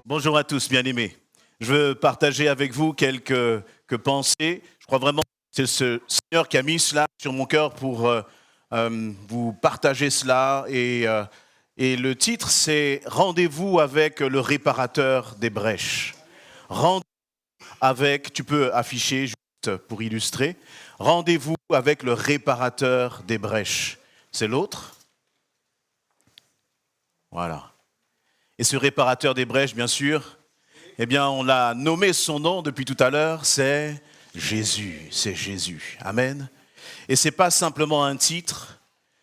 Bonjour à tous, bien-aimés. Je veux partager avec vous quelques pensées. Je crois vraiment que c'est ce Seigneur qui a mis cela sur mon cœur pour vous partager cela. Et le titre, c'est « Rendez-vous avec le réparateur des brèches ». Rendez-vous avec, tu peux afficher juste pour illustrer, « Rendez-vous avec le réparateur des brèches ». C'est l'autre. Voilà. Et ce réparateur des brèches, bien sûr, eh bien, on l'a nommé son nom depuis tout à l'heure, c'est Jésus, c'est Jésus. Amen. Et ce n'est pas simplement un titre,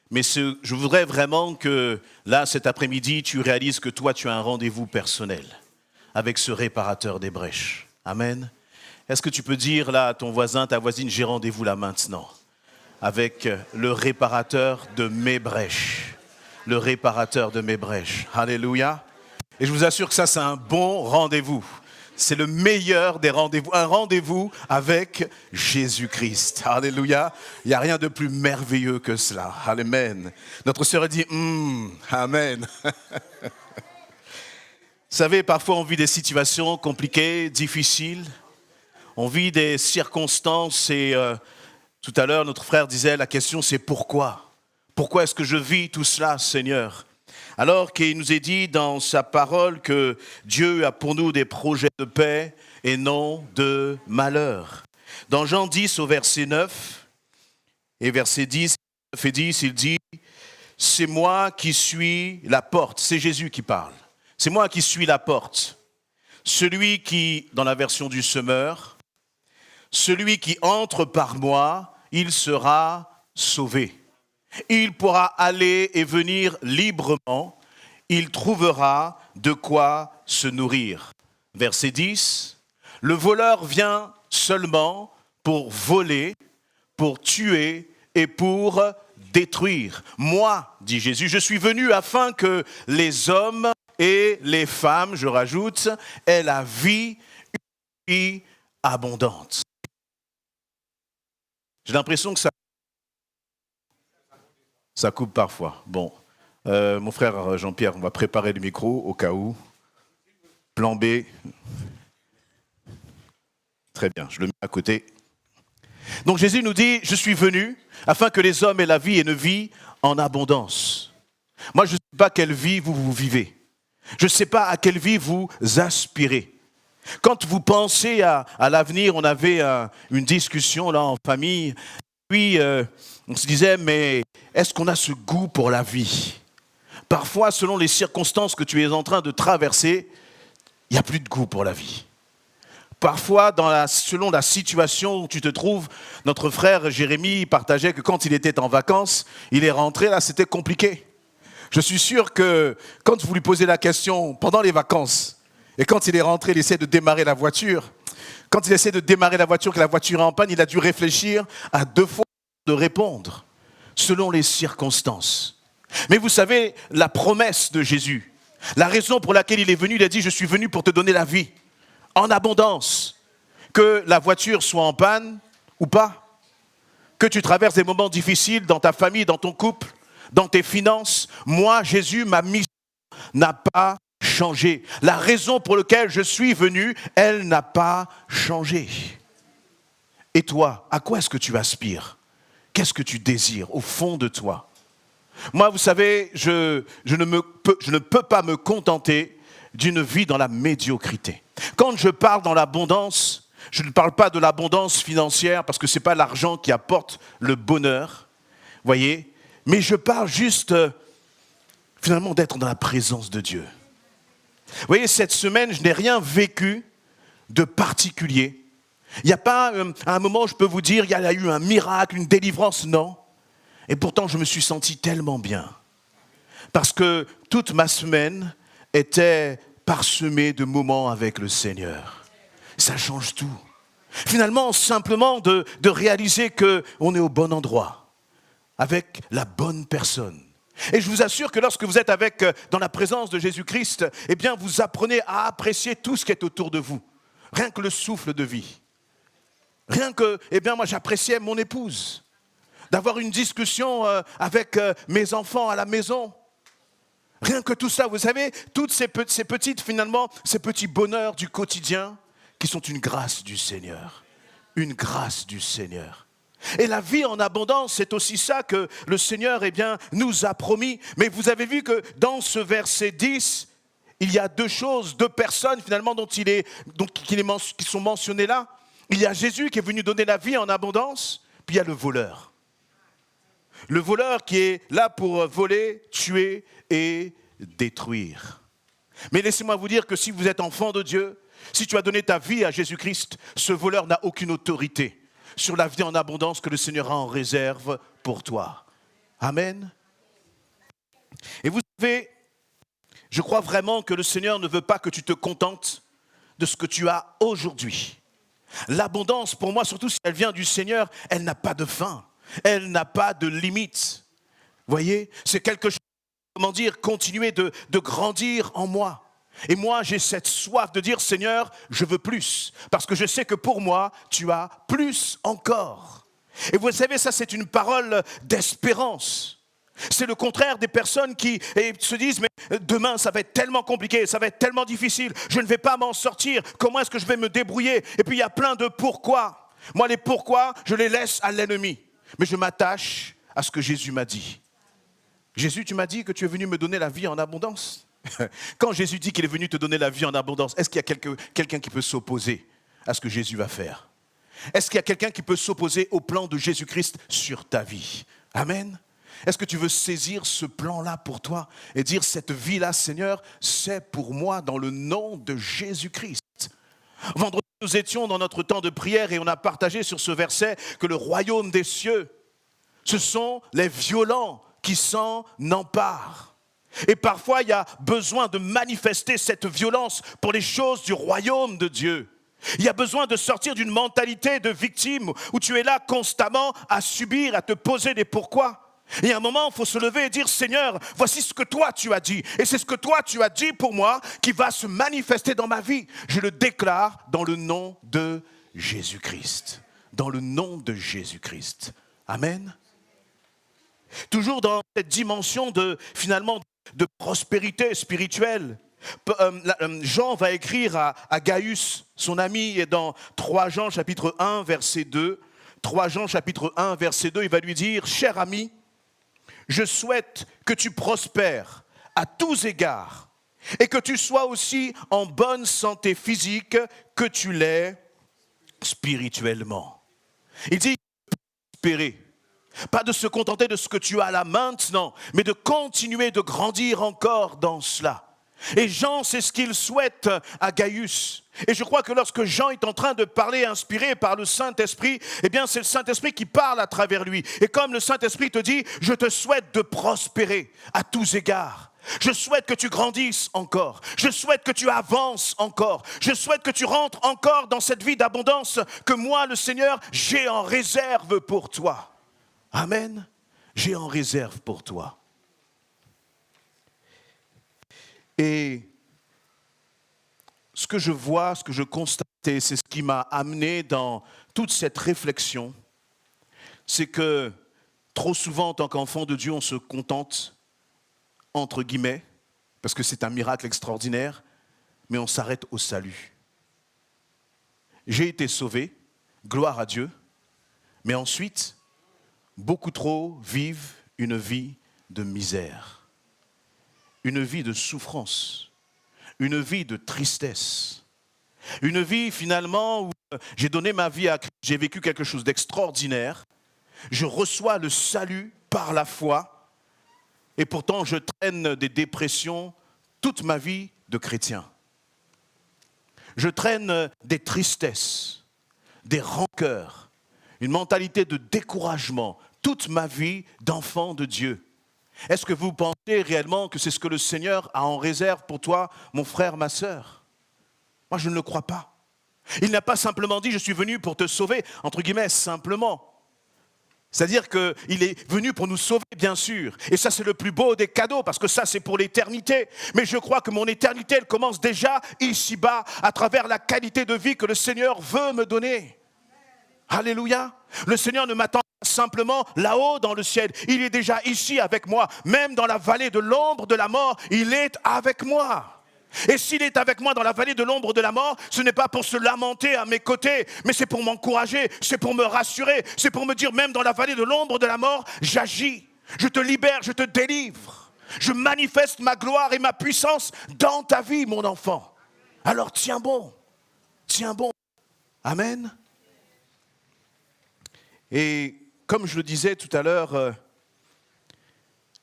mais je voudrais vraiment que, là, cet après-midi, tu réalises que toi, tu as un rendez-vous personnel avec ce réparateur des brèches. Amen. Est-ce que tu peux dire là à ton voisin, ta voisine, j'ai rendez-vous là maintenant avec le réparateur de mes brèches. Le réparateur de mes brèches. Alléluia. Et je vous assure que ça, c'est un bon rendez-vous. C'est le meilleur des rendez-vous. Un rendez-vous avec Jésus-Christ. Alléluia. Il n'y a rien de plus merveilleux que cela. Amen. Notre sœur a dit, Amen. Vous savez, parfois on vit des situations compliquées, difficiles. On vit des circonstances et tout à l'heure, notre frère disait, la question c'est pourquoi ? Pourquoi est-ce que je vis tout cela, Seigneur ? Alors qu'il nous est dit dans sa parole que Dieu a pour nous des projets de paix et non de malheur. Dans Jean 10 au verset 9 et verset 10 et 10, il dit « C'est moi qui suis la porte ». C'est Jésus qui parle. « C'est moi qui suis la porte. Celui qui, dans la version du semeur, celui qui entre par moi, il sera sauvé. Il pourra aller et venir librement, il trouvera de quoi se nourrir. » Verset 10, « Le voleur vient seulement pour voler, pour tuer et pour détruire. Moi, dit Jésus, je suis venu afin que les hommes et les femmes, je rajoute, aient la vie, une vie abondante. » J'ai l'impression que ça coupe parfois. Bon, mon frère Jean-Pierre, on va préparer le micro au cas où. Plan B. Très bien, je le mets à côté. Donc Jésus nous dit, je suis venu afin que les hommes aient la vie et une vie en abondance. Moi, je ne sais pas quelle vie vous vivez. Je ne sais pas à quelle vie vous aspirez. Quand vous pensez à l'avenir, on avait une discussion là en famille. Puis, on se disait, mais est-ce qu'on a ce goût pour la vie ? Parfois, selon les circonstances que tu es en train de traverser, il n'y a plus de goût pour la vie. Parfois, selon la situation où tu te trouves, notre frère Jérémie partageait que quand il était en vacances, il est rentré, là, c'était compliqué. Je suis sûr que quand vous lui posez la question pendant les vacances, et quand il est rentré, il essaie de démarrer la voiture. Quand il essaie de démarrer la voiture, que la voiture est en panne, il a dû réfléchir à 2 fois de répondre, selon les circonstances. Mais vous savez, la promesse de Jésus, la raison pour laquelle il est venu, il a dit, je suis venu pour te donner la vie, en abondance. Que la voiture soit en panne ou pas, que tu traverses des moments difficiles dans ta famille, dans ton couple, dans tes finances, moi, Jésus, ma mission n'a pas changé. La raison pour laquelle je suis venu, elle n'a pas changé. Et toi, à quoi est-ce que tu aspires ? Qu'est-ce que tu désires au fond de toi ? Moi, vous savez, je ne peux pas me contenter d'une vie dans la médiocrité. Quand je parle dans l'abondance, je ne parle pas de l'abondance financière parce que ce n'est pas l'argent qui apporte le bonheur, voyez, mais je parle juste finalement d'être dans la présence de Dieu. Vous voyez, cette semaine, je n'ai rien vécu de particulier. Il n'y a pas à un moment où je peux vous dire, il y a eu un miracle, une délivrance, non. Et pourtant, je me suis senti tellement bien. Parce que toute ma semaine était parsemée de moments avec le Seigneur. Ça change tout. Finalement, simplement de réaliser qu'on est au bon endroit, avec la bonne personne. Et je vous assure que lorsque vous êtes dans la présence de Jésus-Christ, eh bien, vous apprenez à apprécier tout ce qui est autour de vous. Rien que le souffle de vie. Rien que, moi j'appréciais mon épouse. D'avoir une discussion avec mes enfants à la maison. Rien que tout ça, vous savez, toutes ces petites, finalement, ces petits bonheurs du quotidien qui sont une grâce du Seigneur. Une grâce du Seigneur. Et la vie en abondance, c'est aussi ça que le Seigneur, nous a promis. Mais vous avez vu que dans ce verset 10, il y a deux choses, deux personnes finalement qui sont mentionnées là. Il y a Jésus qui est venu donner la vie en abondance, puis il y a le voleur. Le voleur qui est là pour voler, tuer et détruire. Mais laissez-moi vous dire que si vous êtes enfant de Dieu, si tu as donné ta vie à Jésus-Christ, ce voleur n'a aucune autorité sur la vie en abondance que le Seigneur a en réserve pour toi. Amen. Et vous savez, je crois vraiment que le Seigneur ne veut pas que tu te contentes de ce que tu as aujourd'hui. L'abondance, pour moi, surtout si elle vient du Seigneur, elle n'a pas de fin. Elle n'a pas de limite. Vous voyez, c'est quelque chose, continuer de grandir en moi. Et moi, j'ai cette soif de dire, Seigneur, je veux plus. Parce que je sais que pour moi, tu as plus encore. Et vous savez, ça, c'est une parole d'espérance. C'est le contraire des personnes qui se disent, mais demain, ça va être tellement compliqué, ça va être tellement difficile, je ne vais pas m'en sortir, comment est-ce que je vais me débrouiller? Et puis, il y a plein de pourquoi. Moi, les pourquoi, je les laisse à l'ennemi. Mais je m'attache à ce que Jésus m'a dit. Jésus, tu m'as dit que tu es venu me donner la vie en abondance. Quand Jésus dit qu'il est venu te donner la vie en abondance, est-ce qu'il y a quelqu'un qui peut s'opposer à ce que Jésus va faire? Est-ce qu'il y a quelqu'un qui peut s'opposer au plan de Jésus-Christ sur ta vie? Amen. Est-ce que tu veux saisir ce plan-là pour toi et dire cette vie-là, Seigneur, c'est pour moi dans le nom de Jésus-Christ? Vendredi, nous étions dans notre temps de prière et on a partagé sur ce verset que le royaume des cieux, ce sont les violents qui s'en emparent. Et parfois, il y a besoin de manifester cette violence pour les choses du royaume de Dieu. Il y a besoin de sortir d'une mentalité de victime où tu es là constamment à subir, à te poser des pourquoi. Et à un moment, il faut se lever et dire, Seigneur, voici ce que toi tu as dit. Et c'est ce que toi tu as dit pour moi qui va se manifester dans ma vie. Je le déclare dans le nom de Jésus-Christ. Dans le nom de Jésus-Christ. Amen. Toujours dans cette dimension de prospérité spirituelle. Jean va écrire à Gaius, son ami, et dans 3 Jean chapitre 1 verset 2, 3 Jean chapitre 1 verset 2, il va lui dire, cher ami, je souhaite que tu prospères à tous égards et que tu sois aussi en bonne santé physique que tu l'es spirituellement. Il dit prospérer. Pas de se contenter de ce que tu as là maintenant, mais de continuer de grandir encore dans cela. Et Jean, c'est ce qu'il souhaite à Gaius. Et je crois que lorsque Jean est en train de parler, inspiré par le Saint-Esprit, eh bien c'est le Saint-Esprit qui parle à travers lui. Et comme le Saint-Esprit te dit, je te souhaite de prospérer à tous égards. Je souhaite que tu grandisses encore. Je souhaite que tu avances encore. Je souhaite que tu rentres encore dans cette vie d'abondance que moi, le Seigneur, j'ai en réserve pour toi. Amen. J'ai en réserve pour toi. Et ce que je vois, ce que je constate, et c'est ce qui m'a amené dans toute cette réflexion, c'est que trop souvent, en tant qu'enfant de Dieu, on se contente, entre guillemets, parce que c'est un miracle extraordinaire, mais on s'arrête au salut. J'ai été sauvé, gloire à Dieu, mais ensuite, beaucoup trop vivent une vie de misère, une vie de souffrance, une vie de tristesse, une vie finalement où j'ai donné ma vie à Christ, j'ai vécu quelque chose d'extraordinaire, je reçois le salut par la foi et pourtant je traîne des dépressions toute ma vie de chrétien. Je traîne des tristesses, des rancœurs, une mentalité de découragement, toute ma vie d'enfant de Dieu. Est-ce que vous pensez réellement que c'est ce que le Seigneur a en réserve pour toi, mon frère, ma sœur? Moi, je ne le crois pas. Il n'a pas simplement dit, je suis venu pour te sauver, entre guillemets, simplement. C'est-à-dire qu'il est venu pour nous sauver, bien sûr. Et ça, c'est le plus beau des cadeaux, parce que ça, c'est pour l'éternité. Mais je crois que mon éternité, elle commence déjà ici-bas, à travers la qualité de vie que le Seigneur veut me donner. Alléluia. Le Seigneur ne m'attend pas simplement là-haut dans le ciel. Il est déjà ici avec moi. Même dans la vallée de l'ombre de la mort, il est avec moi. Et s'il est avec moi dans la vallée de l'ombre de la mort, ce n'est pas pour se lamenter à mes côtés, mais c'est pour m'encourager, c'est pour me rassurer, c'est pour me dire même dans la vallée de l'ombre de la mort, j'agis, je te libère, je te délivre. Je manifeste ma gloire et ma puissance dans ta vie, mon enfant. Alors tiens bon, tiens bon. Amen. Et comme je le disais tout à l'heure,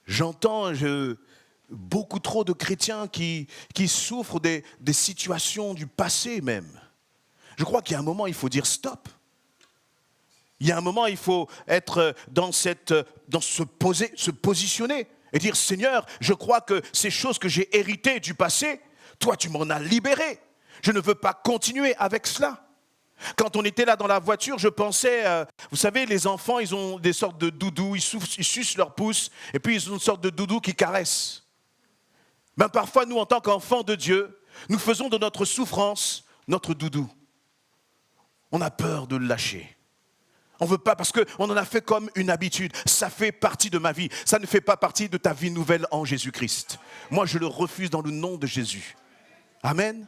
j'entends beaucoup trop de chrétiens qui souffrent des situations du passé même. Je crois qu'il y a un moment, il faut dire stop. Il y a un moment, il faut être se positionner et dire Seigneur, je crois que ces choses que j'ai héritées du passé, toi tu m'en as libéré. Je ne veux pas continuer avec cela. Quand on était là dans la voiture, je pensais, vous savez, les enfants, ils ont des sortes de doudous, ils sucent leur pouce, et puis ils ont une sorte de doudou qui caresse. Ben parfois, nous, en tant qu'enfants de Dieu, nous faisons de notre souffrance notre doudou. On a peur de le lâcher. On ne veut pas parce qu'on en a fait comme une habitude. Ça fait partie de ma vie. Ça ne fait pas partie de ta vie nouvelle en Jésus-Christ. Moi, je le refuse dans le nom de Jésus. Amen.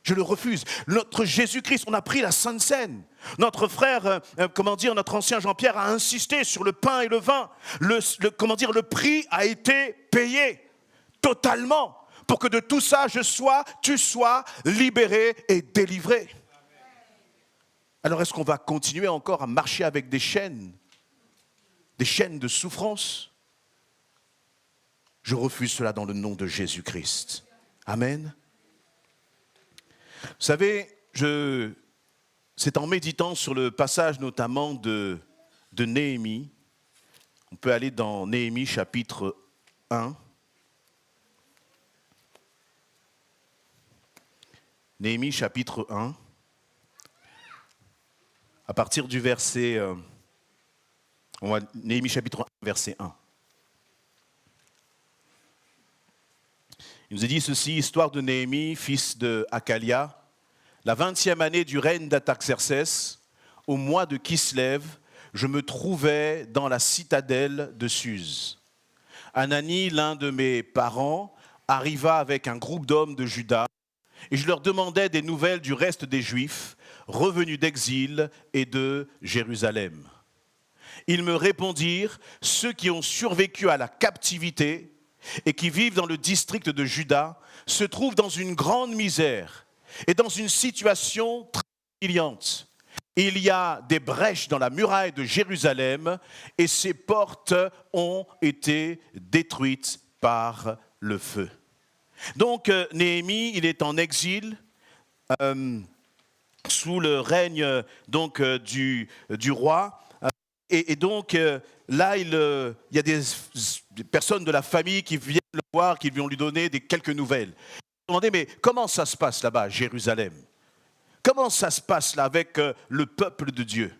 Je le refuse. Notre Jésus-Christ, on a pris la Sainte Seine. Notre frère, notre ancien Jean-Pierre a insisté sur le pain et le vin. Le prix a été payé totalement pour que de tout ça, tu sois libéré et délivré. Alors est-ce qu'on va continuer encore à marcher avec des chaînes de souffrance? Je refuse cela dans le nom de Jésus-Christ. Amen. Vous savez, c'est en méditant sur le passage notamment de Néhémie. On peut aller dans Néhémie chapitre 1. Néhémie chapitre 1. À partir du verset... Néhémie chapitre 1, verset 1. Il nous est dit ceci, histoire de Néhémie, fils de Hakalia. La 20e année du règne d'Artaxerxès, au mois de Kislev, je me trouvais dans la citadelle de Suse. Hanani, l'un de mes parents, arriva avec un groupe d'hommes de Juda, et je leur demandais des nouvelles du reste des Juifs, revenus d'exil et de Jérusalem. Ils me répondirent, ceux qui ont survécu à la captivité et qui vivent dans le district de Juda se trouvent dans une grande misère et dans une situation très humiliante. Il y a des brèches dans la muraille de Jérusalem et ses portes ont été détruites par le feu. Donc Néhémie, il est en exil sous le règne du roi. Et donc là, il y a des personnes de la famille qui viennent le voir, qui vont lui donner quelques nouvelles. Ils se demandaient, mais comment ça se passe là-bas à Jérusalem? Comment ça se passe là avec le peuple de Dieu?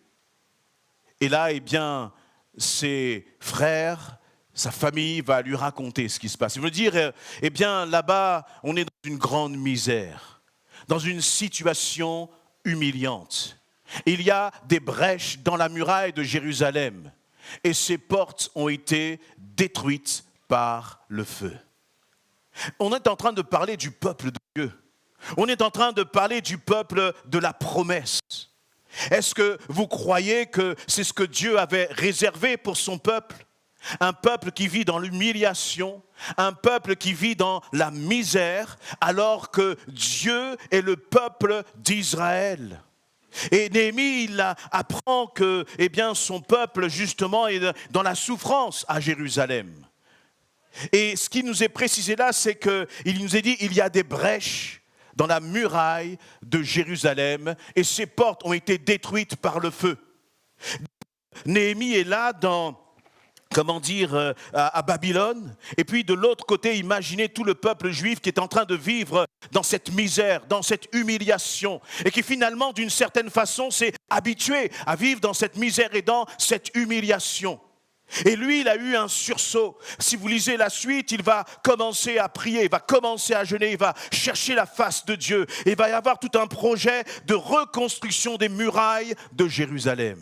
Et là, eh bien, ses frères, sa famille va lui raconter ce qui se passe. Ils vont dire, eh bien, là-bas, on est dans une grande misère, dans une situation humiliante. Il y a des brèches dans la muraille de Jérusalem et ces portes ont été détruites par le feu. On est en train de parler du peuple de Dieu. On est en train de parler du peuple de la promesse. Est-ce que vous croyez que c'est ce que Dieu avait réservé pour son peuple? Un peuple qui vit dans l'humiliation, un peuple qui vit dans la misère, alors que Dieu est le peuple d'Israël. Et Néhémie, il apprend que son peuple, justement, est dans la souffrance à Jérusalem. Et ce qui nous est précisé là, c'est qu'il nous est dit il y a des brèches dans la muraille de Jérusalem et ces portes ont été détruites par le feu. Néhémie est là à Babylone. Et puis de l'autre côté, imaginez tout le peuple juif qui est en train de vivre dans cette misère, dans cette humiliation. Et qui finalement, d'une certaine façon, s'est habitué à vivre dans cette misère et dans cette humiliation. Et lui, il a eu un sursaut. Si vous lisez la suite, il va commencer à prier, il va commencer à jeûner, il va chercher la face de Dieu. Et il va y avoir tout un projet de reconstruction des murailles de Jérusalem.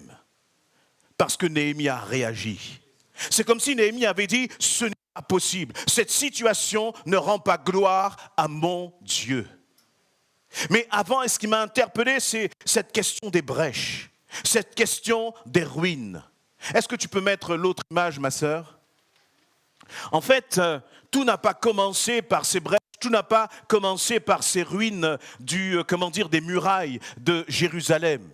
Parce que Néhémie a réagi. C'est comme si Néhémie avait dit, ce n'est pas possible. Cette situation ne rend pas gloire à mon Dieu. Mais avant, ce qui m'a interpellé, c'est cette question des brèches, cette question des ruines. Est-ce que tu peux mettre l'autre image, ma sœur? En fait, tout n'a pas commencé par ces brèches, tout n'a pas commencé par ces ruines des murailles de Jérusalem.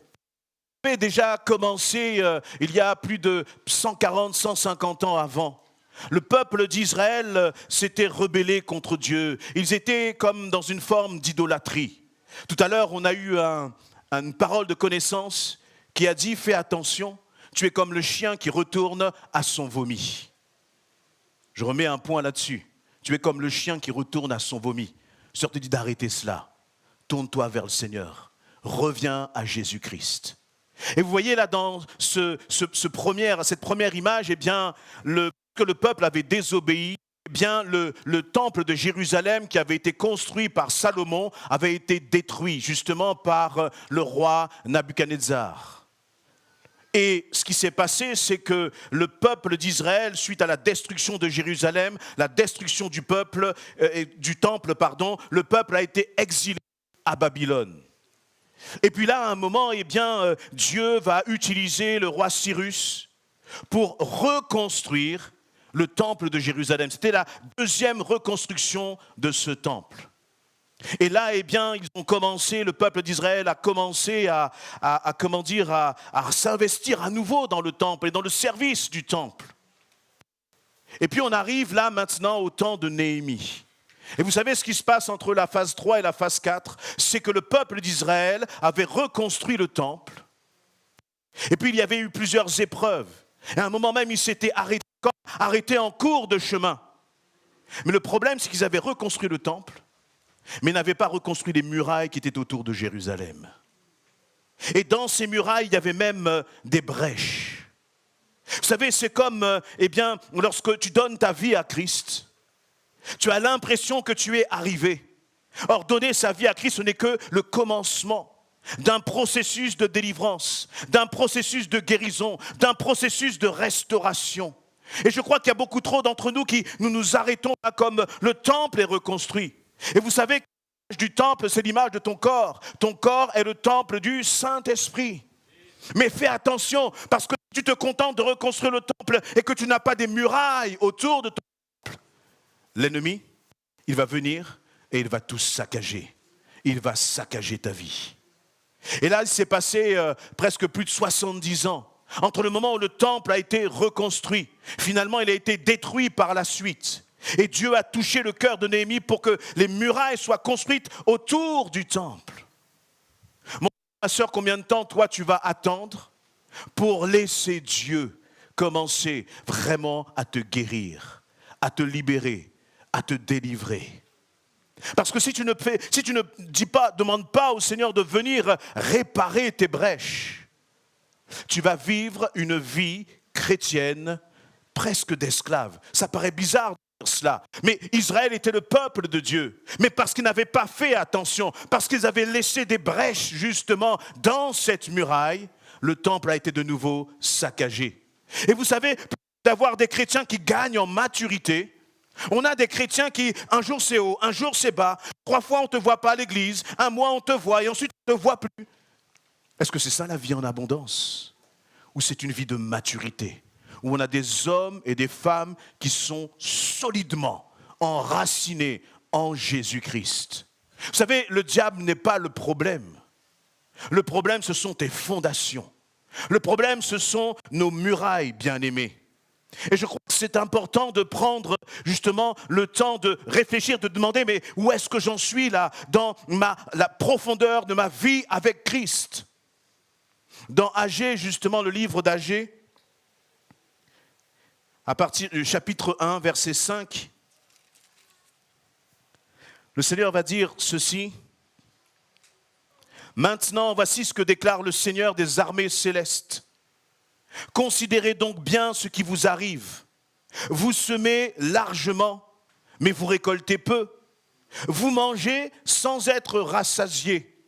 Ça avait déjà commencé il y a plus de 140, 150 ans avant. Le peuple d'Israël s'était rebellé contre Dieu. Ils étaient comme dans une forme d'idolâtrie. Tout à l'heure, on a eu une parole de connaissance qui a dit « Fais attention ». Tu es comme le chien qui retourne à son vomi. Je remets un point là-dessus. Tu es comme le chien qui retourne à son vomi. Le Seigneur te dit d'arrêter cela. Tourne-toi vers le Seigneur. Reviens à Jésus-Christ. Et vous voyez là dans cette première image, eh bien, que le peuple avait désobéi, eh bien, le temple de Jérusalem qui avait été construit par Salomon avait été détruit justement par le roi Nabuchodonosor. Et ce qui s'est passé, c'est que le peuple d'Israël, suite à la destruction de Jérusalem, la destruction du temple, le peuple a été exilé à Babylone. Et puis là, à un moment, eh bien, Dieu va utiliser le roi Cyrus pour reconstruire le temple de Jérusalem. C'était la deuxième reconstruction de ce temple. Et là, eh bien, le peuple d'Israël a commencé à s'investir à nouveau dans le temple et dans le service du temple. Et puis on arrive là maintenant au temps de Néhémie. Et vous savez ce qui se passe entre la phase 3 et la phase 4, c'est que le peuple d'Israël avait reconstruit le temple. Et puis il y avait eu plusieurs épreuves. Et à un moment même, ils s'étaient arrêtés en cours de chemin. Mais le problème, c'est qu'ils avaient reconstruit le temple, mais n'avaient pas reconstruit les murailles qui étaient autour de Jérusalem. Et dans ces murailles, il y avait même des brèches. Vous savez, c'est comme, lorsque tu donnes ta vie à Christ, tu as l'impression que tu es arrivé. Or, donner sa vie à Christ, ce n'est que le commencement d'un processus de délivrance, d'un processus de guérison, d'un processus de restauration. Et je crois qu'il y a beaucoup trop d'entre nous qui nous arrêtons là comme le temple est reconstruit. Et vous savez que l'image du temple, c'est l'image de ton corps. Ton corps est le temple du Saint-Esprit. Mais fais attention, parce que si tu te contentes de reconstruire le temple et que tu n'as pas des murailles autour de ton temple, l'ennemi, il va venir et il va tout saccager. Il va saccager ta vie. Et là, il s'est passé presque plus de 70 ans entre le moment où le temple a été reconstruit. Finalement, il a été détruit par la suite. Et Dieu a touché le cœur de Néhémie pour que les murailles soient construites autour du temple. Ma sœur, combien de temps, toi, tu vas attendre pour laisser Dieu commencer vraiment à te guérir, à te libérer, à te délivrer? Parce que si tu ne demandes pas au Seigneur de venir réparer tes brèches, tu vas vivre une vie chrétienne presque d'esclave. Ça paraît bizarre de dire cela, mais Israël était le peuple de Dieu. Mais parce qu'ils n'avaient pas fait attention, parce qu'ils avaient laissé des brèches justement dans cette muraille, le temple a été de nouveau saccagé. Et vous savez, d'avoir des chrétiens qui gagnent en maturité, on a des chrétiens qui, un jour c'est haut, un jour c'est bas, 3 fois on ne te voit pas à l'église, un mois on te voit et ensuite on ne te voit plus. Est-ce que c'est ça la vie en abondance? Ou c'est une vie de maturité, où on a des hommes et des femmes qui sont solidement enracinés en Jésus-Christ? Vous savez, le diable n'est pas le problème. Le problème, ce sont tes fondations. Le problème, ce sont nos murailles, bien-aimés. Et je crois que c'est important de prendre justement le temps de réfléchir, de demander, mais où est-ce que j'en suis là, dans la profondeur de ma vie avec Christ? Dans Agée, justement, le livre d'Agée, à partir du chapitre 1, verset 5, le Seigneur va dire ceci. Maintenant, voici ce que déclare le Seigneur des armées célestes. Considérez donc bien ce qui vous arrive. Vous semez largement, mais vous récoltez peu. Vous mangez sans être rassasiés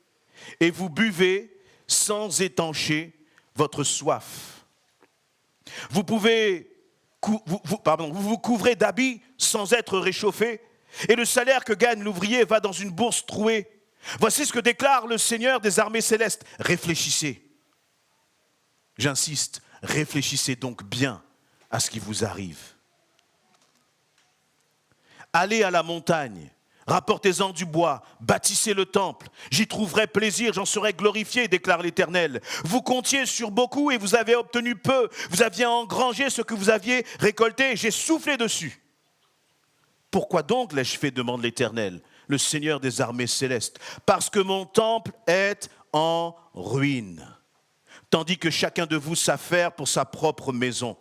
et vous buvez sans étancher votre soif. Vous vous couvrez d'habits sans être réchauffés et le salaire que gagne l'ouvrier va dans une bourse trouée. Voici ce que déclare le Seigneur des armées célestes. Réfléchissez. J'insiste, réfléchissez donc bien à ce qui vous arrive. Allez à la montagne, rapportez-en du bois, bâtissez le temple. J'y trouverai plaisir, j'en serai glorifié, déclare l'Éternel. Vous comptiez sur beaucoup et vous avez obtenu peu. Vous aviez engrangé ce que vous aviez récolté et j'ai soufflé dessus. Pourquoi donc l'ai-je fait, demande l'Éternel, le Seigneur des armées célestes? Parce que mon temple est en ruine, tandis que chacun de vous s'affaire pour sa propre maison.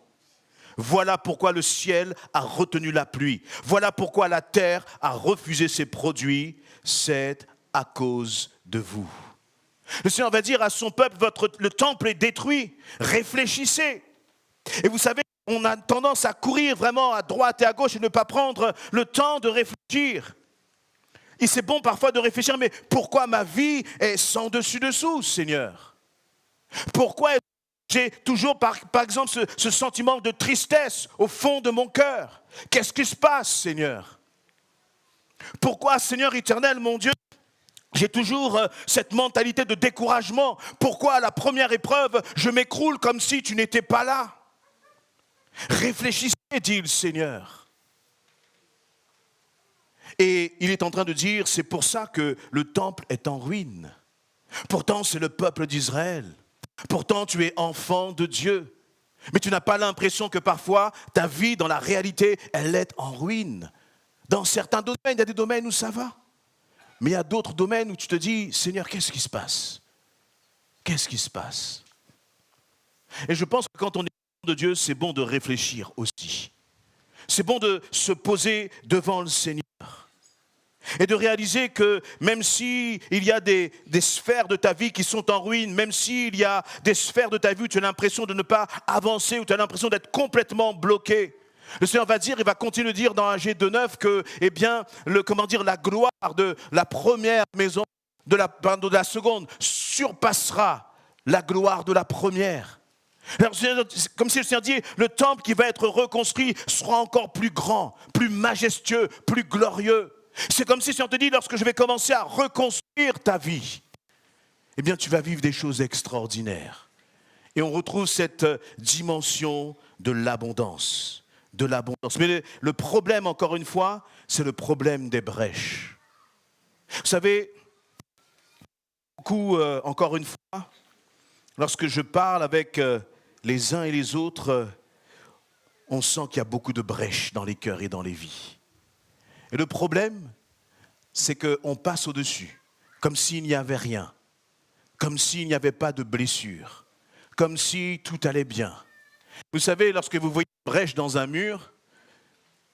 Voilà pourquoi le ciel a retenu la pluie. Voilà pourquoi la terre a refusé ses produits. C'est à cause de vous. Le Seigneur va dire à son peuple, le temple est détruit. Réfléchissez. Et vous savez, on a tendance à courir vraiment à droite et à gauche et ne pas prendre le temps de réfléchir. Et c'est bon parfois de réfléchir, mais pourquoi ma vie est sans dessus-dessous, Seigneur? Pourquoi j'ai toujours, par exemple, ce sentiment de tristesse au fond de mon cœur? Qu'est-ce qui se passe, Seigneur? Pourquoi, Seigneur éternel, mon Dieu, j'ai toujours cette mentalité de découragement? Pourquoi, à la première épreuve, je m'écroule comme si tu n'étais pas là? Réfléchissez, dit le Seigneur. Et il est en train de dire, c'est pour ça que le temple est en ruine. Pourtant, c'est le peuple d'Israël. Pourtant, tu es enfant de Dieu. Mais tu n'as pas l'impression que parfois, ta vie, dans la réalité, elle est en ruine. Dans certains domaines, il y a des domaines où ça va. Mais il y a d'autres domaines où tu te dis, Seigneur, qu'est-ce qui se passe? Qu'est-ce qui se passe? Et je pense que quand on est enfant de Dieu, c'est bon de réfléchir aussi. C'est bon de se poser devant le Seigneur. Et de réaliser que même s'il y a des sphères de ta vie qui sont en ruine, même s'il y a des sphères de ta vie où tu as l'impression de ne pas avancer, où tu as l'impression d'être complètement bloqué, le Seigneur va dire, il va continuer de dire dans Agé 2:9 que, eh bien, la gloire de la première maison, de la seconde, surpassera la gloire de la première. Alors, comme si le Seigneur dit, le temple qui va être reconstruit sera encore plus grand, plus majestueux, plus glorieux. C'est comme si le Seigneur te dit, lorsque je vais commencer à reconstruire ta vie, eh bien tu vas vivre des choses extraordinaires. Et on retrouve cette dimension de l'abondance. De l'abondance. Mais le problème, encore une fois, c'est le problème des brèches. Vous savez, beaucoup, encore une fois, lorsque je parle avec les uns et les autres, on sent qu'il y a beaucoup de brèches dans les cœurs et dans les vies. Et le problème, c'est qu'on passe au-dessus, comme s'il n'y avait rien, comme s'il n'y avait pas de blessure, comme si tout allait bien. Vous savez, lorsque vous voyez une brèche dans un mur,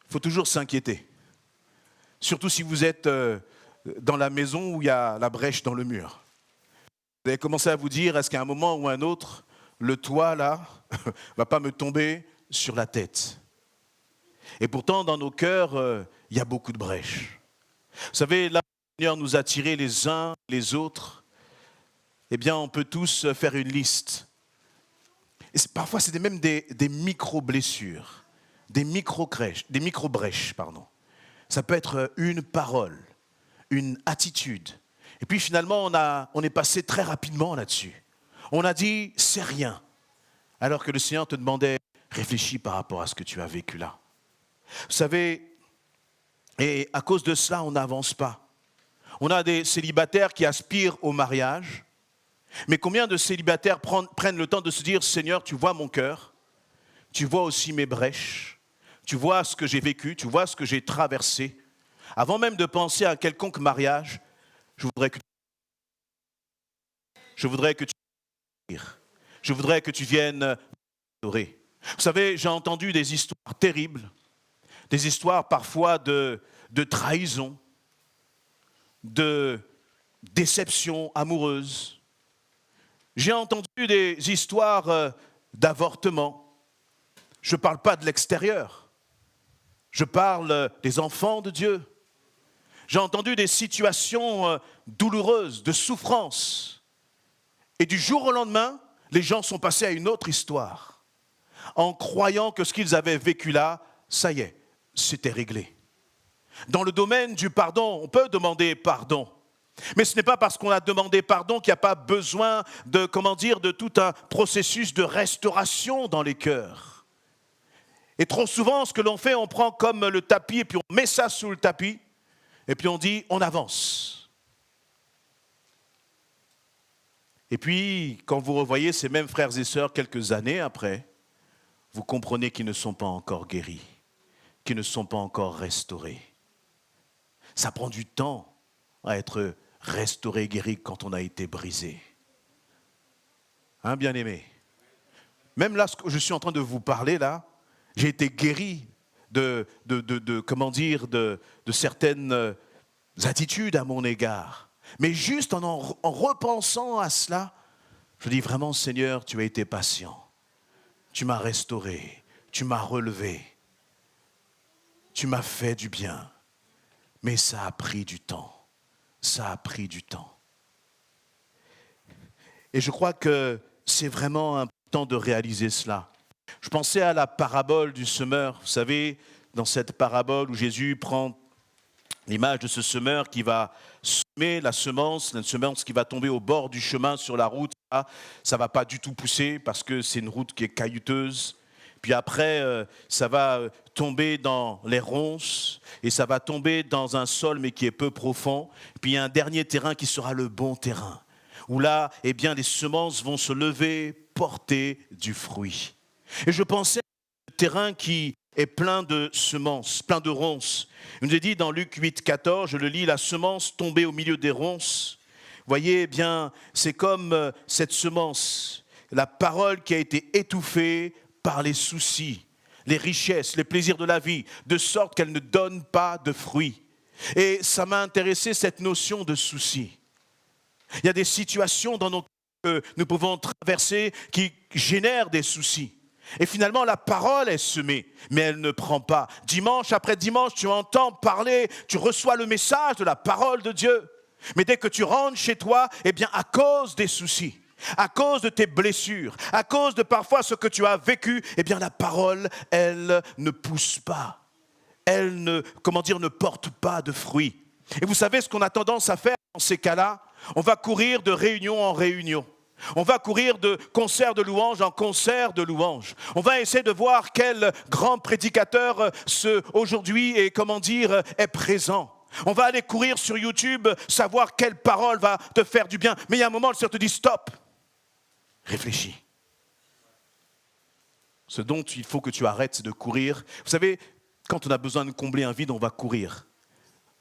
il faut toujours s'inquiéter. Surtout si vous êtes dans la maison où il y a la brèche dans le mur. Vous allez commencer à vous dire, est-ce qu'à un moment ou un autre, le toit là, ne va pas me tomber sur la tête? Et pourtant, dans nos cœurs, il y a beaucoup de brèches. Vous savez, là, le Seigneur nous a tirés les uns les autres. Eh bien, on peut tous faire une liste. Et parfois, c'est même des micro-blessures, des micro-brèches, pardon. Ça peut être une parole, une attitude. Et puis finalement, on est passé très rapidement là-dessus. On a dit, c'est rien. Alors que le Seigneur te demandait, réfléchis par rapport à ce que tu as vécu là. Vous savez, et à cause de cela, on n'avance pas. On a des célibataires qui aspirent au mariage, mais combien de célibataires prennent le temps de se dire, Seigneur, tu vois mon cœur, tu vois aussi mes brèches, tu vois ce que j'ai vécu, tu vois ce que j'ai traversé. Avant même de penser à un quelconque mariage, je voudrais que tu viennes m'adorer. Vous savez, j'ai entendu des histoires terribles, des histoires parfois de trahison, de déception amoureuse. J'ai entendu des histoires d'avortement. Je ne parle pas de l'extérieur. Je parle des enfants de Dieu. J'ai entendu des situations douloureuses, de souffrance. Et du jour au lendemain, les gens sont passés à une autre histoire, en croyant que ce qu'ils avaient vécu là, ça y est, c'était réglé. Dans le domaine du pardon, on peut demander pardon. Mais ce n'est pas parce qu'on a demandé pardon qu'il n'y a pas besoin de tout un processus de restauration dans les cœurs. Et trop souvent, ce que l'on fait, on prend comme le tapis et puis on met ça sous le tapis et puis on dit, on avance. Et puis, quand vous revoyez ces mêmes frères et sœurs quelques années après, vous comprenez qu'ils ne sont pas encore guéris, qu'ils ne sont pas encore restaurés. Ça prend du temps à être restauré, guéri quand on a été brisé. Hein, bien-aimé? Même là, ce que je suis en train de vous parler, là, j'ai été guéri de certaines attitudes à mon égard. Mais juste en repensant à cela, je dis vraiment, Seigneur, tu as été patient. Tu m'as restauré, tu m'as relevé, tu m'as fait du bien. Mais ça a pris du temps. Ça a pris du temps. Et je crois que c'est vraiment important de réaliser cela. Je pensais à la parabole du semeur. Vous savez, dans cette parabole où Jésus prend l'image de ce semeur qui va semer la semence qui va tomber au bord du chemin sur la route. Ça ne va pas du tout pousser parce que c'est une route qui est caillouteuse. Puis après, ça va tomber dans les ronces et ça va tomber dans un sol mais qui est peu profond. Puis il y a un dernier terrain qui sera le bon terrain, où là, eh bien, les semences vont se lever, porter du fruit. Et je pensais à ce terrain qui est plein de semences, plein de ronces. Il nous est dit dans Luc 8, 14, je le lis, la semence tombée au milieu des ronces. Vous voyez, eh bien, c'est comme cette semence, la parole qui a été étouffée par les soucis, les richesses, les plaisirs de la vie, de sorte qu'elle ne donne pas de fruits. Et ça m'a intéressé, cette notion de souci. Il y a des situations dans nos que nous pouvons traverser qui génèrent des soucis. Et finalement, la parole est semée, mais elle ne prend pas. Dimanche après dimanche, tu entends parler, tu reçois le message de la parole de Dieu. Mais dès que tu rentres chez toi, eh bien, à cause des soucis, à cause de tes blessures, à cause de parfois ce que tu as vécu, eh bien, la parole, elle ne pousse pas. Elle ne porte pas de fruits. Et vous savez ce qu'on a tendance à faire dans ces cas-là? On va courir de réunion en réunion. On va courir de concert de louange en concert de louange. On va essayer de voir quel grand prédicateur aujourd'hui est présent. On va aller courir sur YouTube, savoir quelle parole va te faire du bien. Mais il y a un moment, le Seigneur te dit stop. Réfléchis. Ce dont il faut que tu arrêtes, c'est de courir. Vous savez, quand on a besoin de combler un vide, on va courir.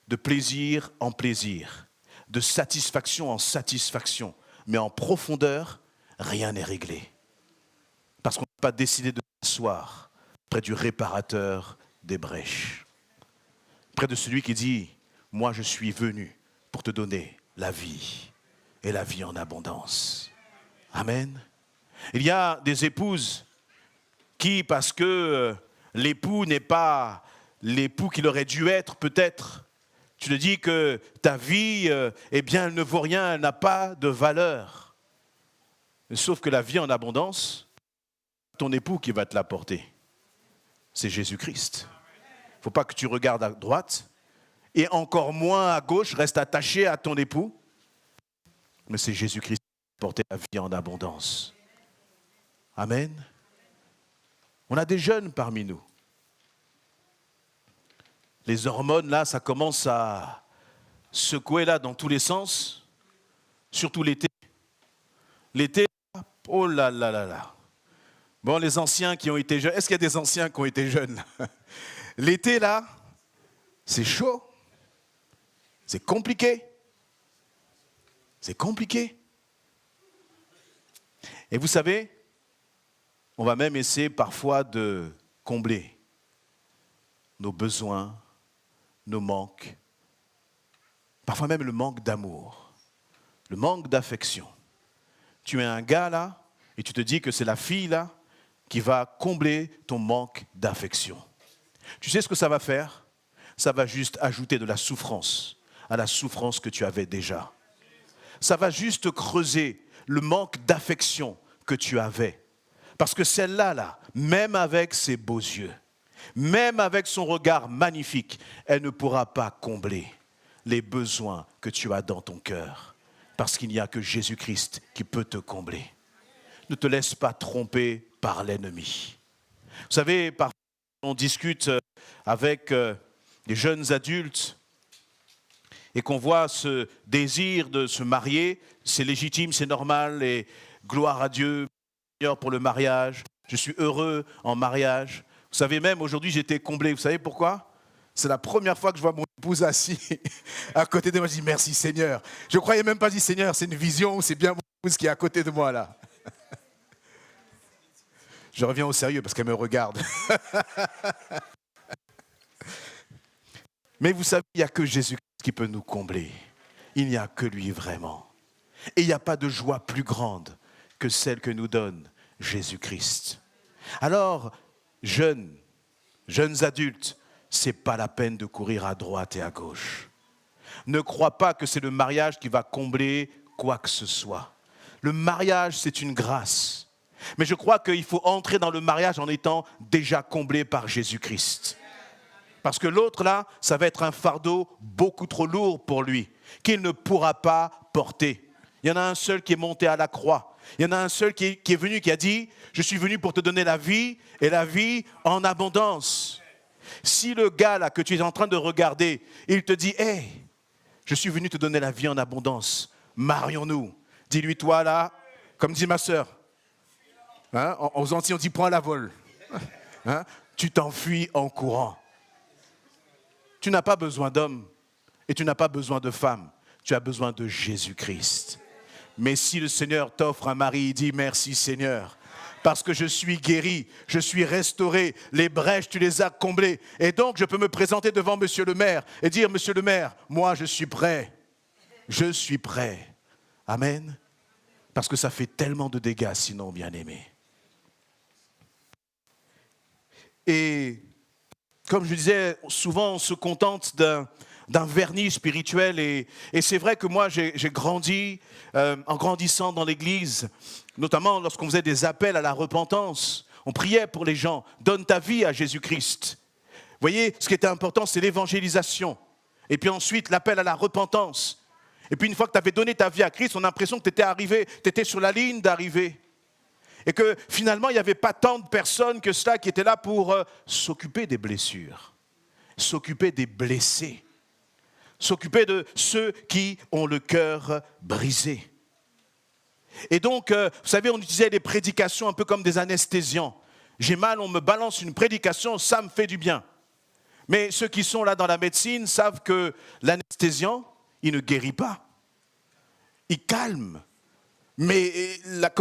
De plaisir en plaisir. De satisfaction en satisfaction. Mais en profondeur, rien n'est réglé. Parce qu'on n'a pas décidé de s'asseoir près du réparateur des brèches. Près de celui qui dit, moi je suis venu pour te donner la vie et la vie en abondance. Amen. Il y a des épouses qui, parce que l'époux n'est pas l'époux qu'il aurait dû être peut-être, tu te dis que ta vie, elle ne vaut rien, elle n'a pas de valeur. Sauf que la vie en abondance, ton époux qui va te l'apporter, c'est Jésus-Christ. Il ne faut pas que tu regardes à droite et encore moins à gauche, reste attaché à ton époux. Mais c'est Jésus-Christ qui va apporter la vie en abondance. Amen. On a des jeunes parmi nous. Les hormones, là, ça commence à secouer là dans tous les sens, surtout l'été. L'été, oh là là là là. Bon, les anciens qui ont été jeunes, est-ce qu'il y a des anciens qui ont été jeunes là? L'été, là, c'est chaud. C'est compliqué. C'est compliqué. Et vous savez, on va même essayer parfois de combler nos besoins, nos manques, parfois même le manque d'amour, le manque d'affection. Tu es un gars là, et tu te dis que c'est la fille là, qui va combler ton manque d'affection. Tu sais ce que ça va faire? Ça va juste ajouter de la souffrance à la souffrance que tu avais déjà. Ça va juste creuser le manque d'affection que tu avais. Parce que celle-là, même avec ses beaux yeux, même avec son regard magnifique, elle ne pourra pas combler les besoins que tu as dans ton cœur. Parce qu'il n'y a que Jésus-Christ qui peut te combler. Ne te laisse pas tromper par l'ennemi. Vous savez, parfois on discute avec des jeunes adultes et qu'on voit ce désir de se marier, c'est légitime, c'est normal, et gloire à Dieu, Seigneur, pour le mariage, je suis heureux en mariage. Vous savez, même aujourd'hui, j'étais comblé. Vous savez pourquoi? C'est la première fois que je vois mon épouse assise à côté de moi. Je dis merci Seigneur. Je ne croyais même pas, je dis Seigneur, c'est une vision, c'est bien mon épouse qui est à côté de moi là. Je reviens au sérieux parce qu'elle me regarde. Mais vous savez, il n'y a que Jésus qui peut nous combler. Il n'y a que lui vraiment. Et il n'y a pas de joie plus grande que celle que nous donne Jésus-Christ. Alors, jeunes adultes, ce n'est pas la peine de courir à droite et à gauche. Ne crois pas que c'est le mariage qui va combler quoi que ce soit. Le mariage, c'est une grâce. Mais je crois qu'il faut entrer dans le mariage en étant déjà comblé par Jésus-Christ. Parce que l'autre là, ça va être un fardeau beaucoup trop lourd pour lui, qu'il ne pourra pas porter. Il y en a un seul qui est monté à la croix. Il y en a un seul qui est venu, qui a dit, je suis venu pour te donner la vie et la vie en abondance. Si le gars là que tu es en train de regarder, il te dit, hey, je suis venu te donner la vie en abondance, marions-nous. Dis-lui, toi là, comme dit ma sœur, hein, aux Antilles on dit, prends la vol. Hein, tu t'enfuis en courant. Tu n'as pas besoin d'homme et tu n'as pas besoin de femme. Tu as besoin de Jésus-Christ. Mais si le Seigneur t'offre un mari, il dit merci Seigneur. Parce que je suis guéri, je suis restauré, les brèches tu les as comblées. Et donc je peux me présenter devant monsieur le maire et dire monsieur le maire, moi je suis prêt. Je suis prêt. Amen. Parce que ça fait tellement de dégâts sinon, bien aimé. Et comme je disais, souvent on se contente d'un vernis spirituel et c'est vrai que moi j'ai grandi en grandissant dans l'église, notamment lorsqu'on faisait des appels à la repentance, on priait pour les gens, donne ta vie à Jésus-Christ. Vous voyez, ce qui était important c'est l'évangélisation et puis ensuite l'appel à la repentance. Et puis une fois que tu avais donné ta vie à Christ, on a l'impression que tu étais arrivé, tu étais sur la ligne d'arrivée. Et que finalement, il n'y avait pas tant de personnes que cela qui étaient là pour s'occuper des blessures, s'occuper des blessés, s'occuper de ceux qui ont le cœur brisé. Et donc, vous savez, on utilisait les prédications un peu comme des anesthésiants. J'ai mal, on me balance une prédication, ça me fait du bien. Mais ceux qui sont là dans la médecine savent que l'anesthésiant, il ne guérit pas. Il calme. Mais la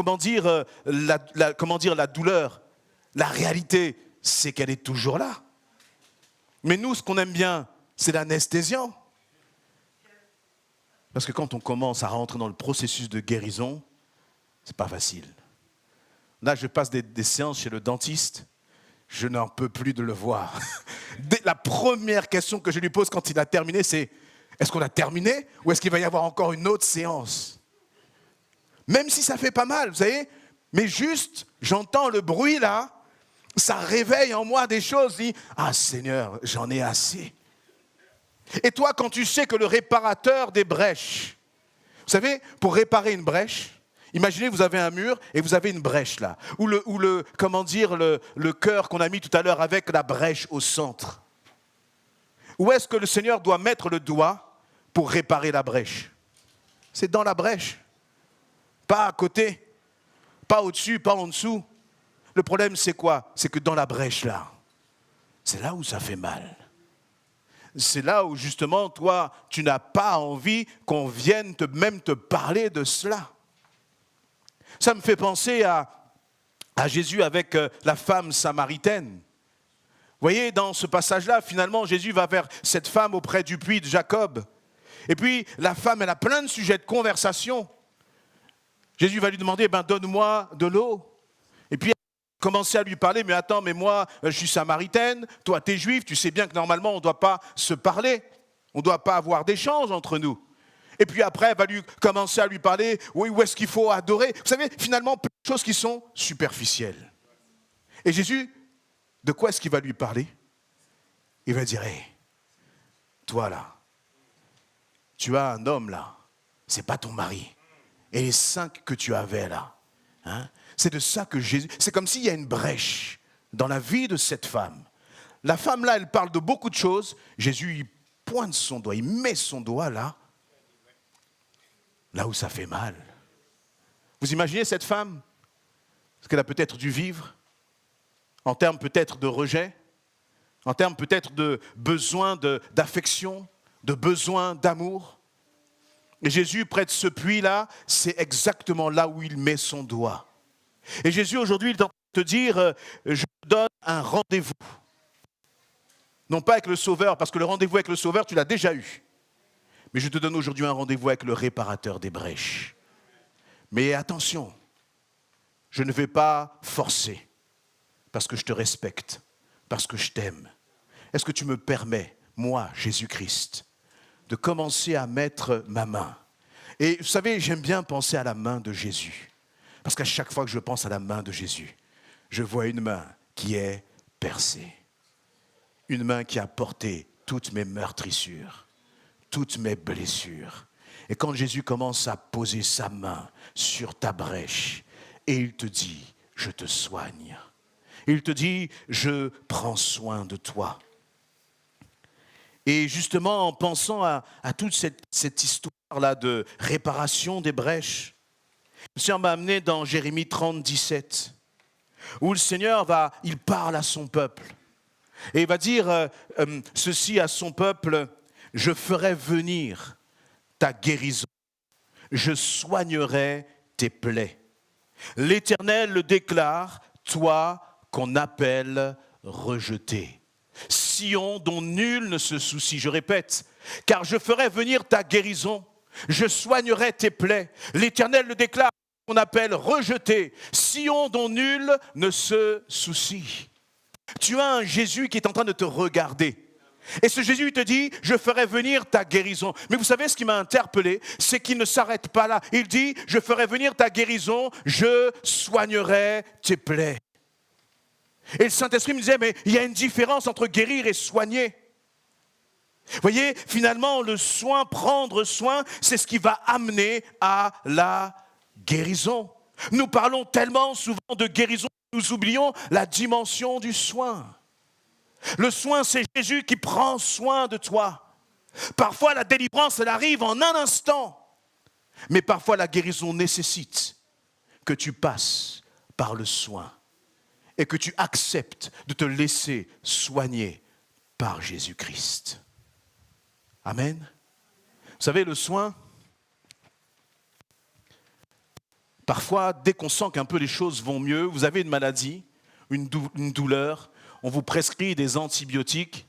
douleur, la réalité, c'est qu'elle est toujours là. Mais nous, ce qu'on aime bien, c'est l'anesthésiant. Parce que quand on commence à rentrer dans le processus de guérison, c'est pas facile. Là, je passe des séances chez le dentiste, je n'en peux plus de le voir. La première question que je lui pose quand il a terminé, c'est est-ce qu'on a terminé ou est-ce qu'il va y avoir encore une autre séance ? Même si ça fait pas mal, vous savez, mais juste, j'entends le bruit là, ça réveille en moi des choses. Je dis, ah Seigneur, j'en ai assez. Et toi, quand tu sais que le réparateur des brèches, vous savez, pour réparer une brèche, imaginez vous avez un mur et vous avez une brèche là, ou le cœur qu'on a mis tout à l'heure avec la brèche au centre. Où est-ce que le Seigneur doit mettre le doigt pour réparer la brèche? C'est dans la brèche. Pas à côté, pas au-dessus, pas en dessous. Le problème, c'est quoi? C'est que dans la brèche, là, c'est là où ça fait mal. C'est là où, justement, toi, tu n'as pas envie qu'on vienne même te parler de cela. Ça me fait penser à Jésus avec la femme samaritaine. Vous voyez, dans ce passage-là, finalement, Jésus va vers cette femme auprès du puits de Jacob. Et puis, la femme, elle a plein de sujets de conversation. Jésus va lui demander, donne-moi de l'eau. Et puis, elle commencer à lui parler, mais attends, mais moi, je suis samaritaine, toi, tu es juif, tu sais bien que normalement, on ne doit pas se parler, on ne doit pas avoir d'échange entre nous. Et puis après, elle va commencer à lui parler, oui, où est-ce qu'il faut adorer. Vous savez, finalement, plein de choses qui sont superficielles. Et Jésus, de quoi est-ce qu'il va lui parler? Il va dire, hé, toi là, tu as un homme là, c'est pas ton mari. Et les 5 que tu avais là, hein, c'est de ça que Jésus... C'est comme s'il y a une brèche dans la vie de cette femme. La femme là, elle parle de beaucoup de choses. Jésus, il pointe son doigt, il met son doigt là où ça fait mal. Vous imaginez cette femme? Ce qu'elle a peut-être dû vivre, en termes peut-être de rejet, en termes peut-être de besoin d'affection, de besoin d'amour. Et Jésus, près de ce puits-là, c'est exactement là où il met son doigt. Et Jésus, aujourd'hui, il est en train de te dire, je te donne un rendez-vous. Non pas avec le Sauveur, parce que le rendez-vous avec le Sauveur, tu l'as déjà eu. Mais je te donne aujourd'hui un rendez-vous avec le réparateur des brèches. Mais attention, je ne vais pas forcer, parce que je te respecte, parce que je t'aime. Est-ce que tu me permets, moi, Jésus-Christ, de commencer à mettre ma main? Et vous savez, j'aime bien penser à la main de Jésus. Parce qu'à chaque fois que je pense à la main de Jésus, je vois une main qui est percée. Une main qui a porté toutes mes meurtrissures, toutes mes blessures. Et quand Jésus commence à poser sa main sur ta brèche, et il te dit, je te soigne. Il te dit, je prends soin de toi. Et justement, en pensant à toute cette histoire-là de réparation des brèches, le Seigneur m'a amené dans Jérémie 30, 17, où le Seigneur il parle à son peuple. Et il va dire ceci à son peuple, je ferai venir ta guérison, je soignerai tes plaies. L'Éternel le déclare, toi qu'on appelle rejeté. Sion dont nul ne se soucie, je répète, car je ferai venir ta guérison, je soignerai tes plaies. L'Éternel le déclare, qu'on appelle rejeté, Sion dont nul ne se soucie. Tu as un Jésus qui est en train de te regarder. Et ce Jésus te dit, je ferai venir ta guérison. Mais vous savez ce qui m'a interpellé, c'est qu'il ne s'arrête pas là. Il dit, je ferai venir ta guérison, je soignerai tes plaies. Et le Saint-Esprit me disait, mais il y a une différence entre guérir et soigner. Vous voyez, finalement, le soin, prendre soin, c'est ce qui va amener à la guérison. Nous parlons tellement souvent de guérison, nous oublions la dimension du soin. Le soin, c'est Jésus qui prend soin de toi. Parfois, la délivrance, elle arrive en un instant. Mais parfois, la guérison nécessite que tu passes par le soin et que tu acceptes de te laisser soigner par Jésus-Christ. Amen. Vous savez, le soin, parfois, dès qu'on sent qu'un peu les choses vont mieux, vous avez une maladie, une douleur, on vous prescrit des antibiotiques.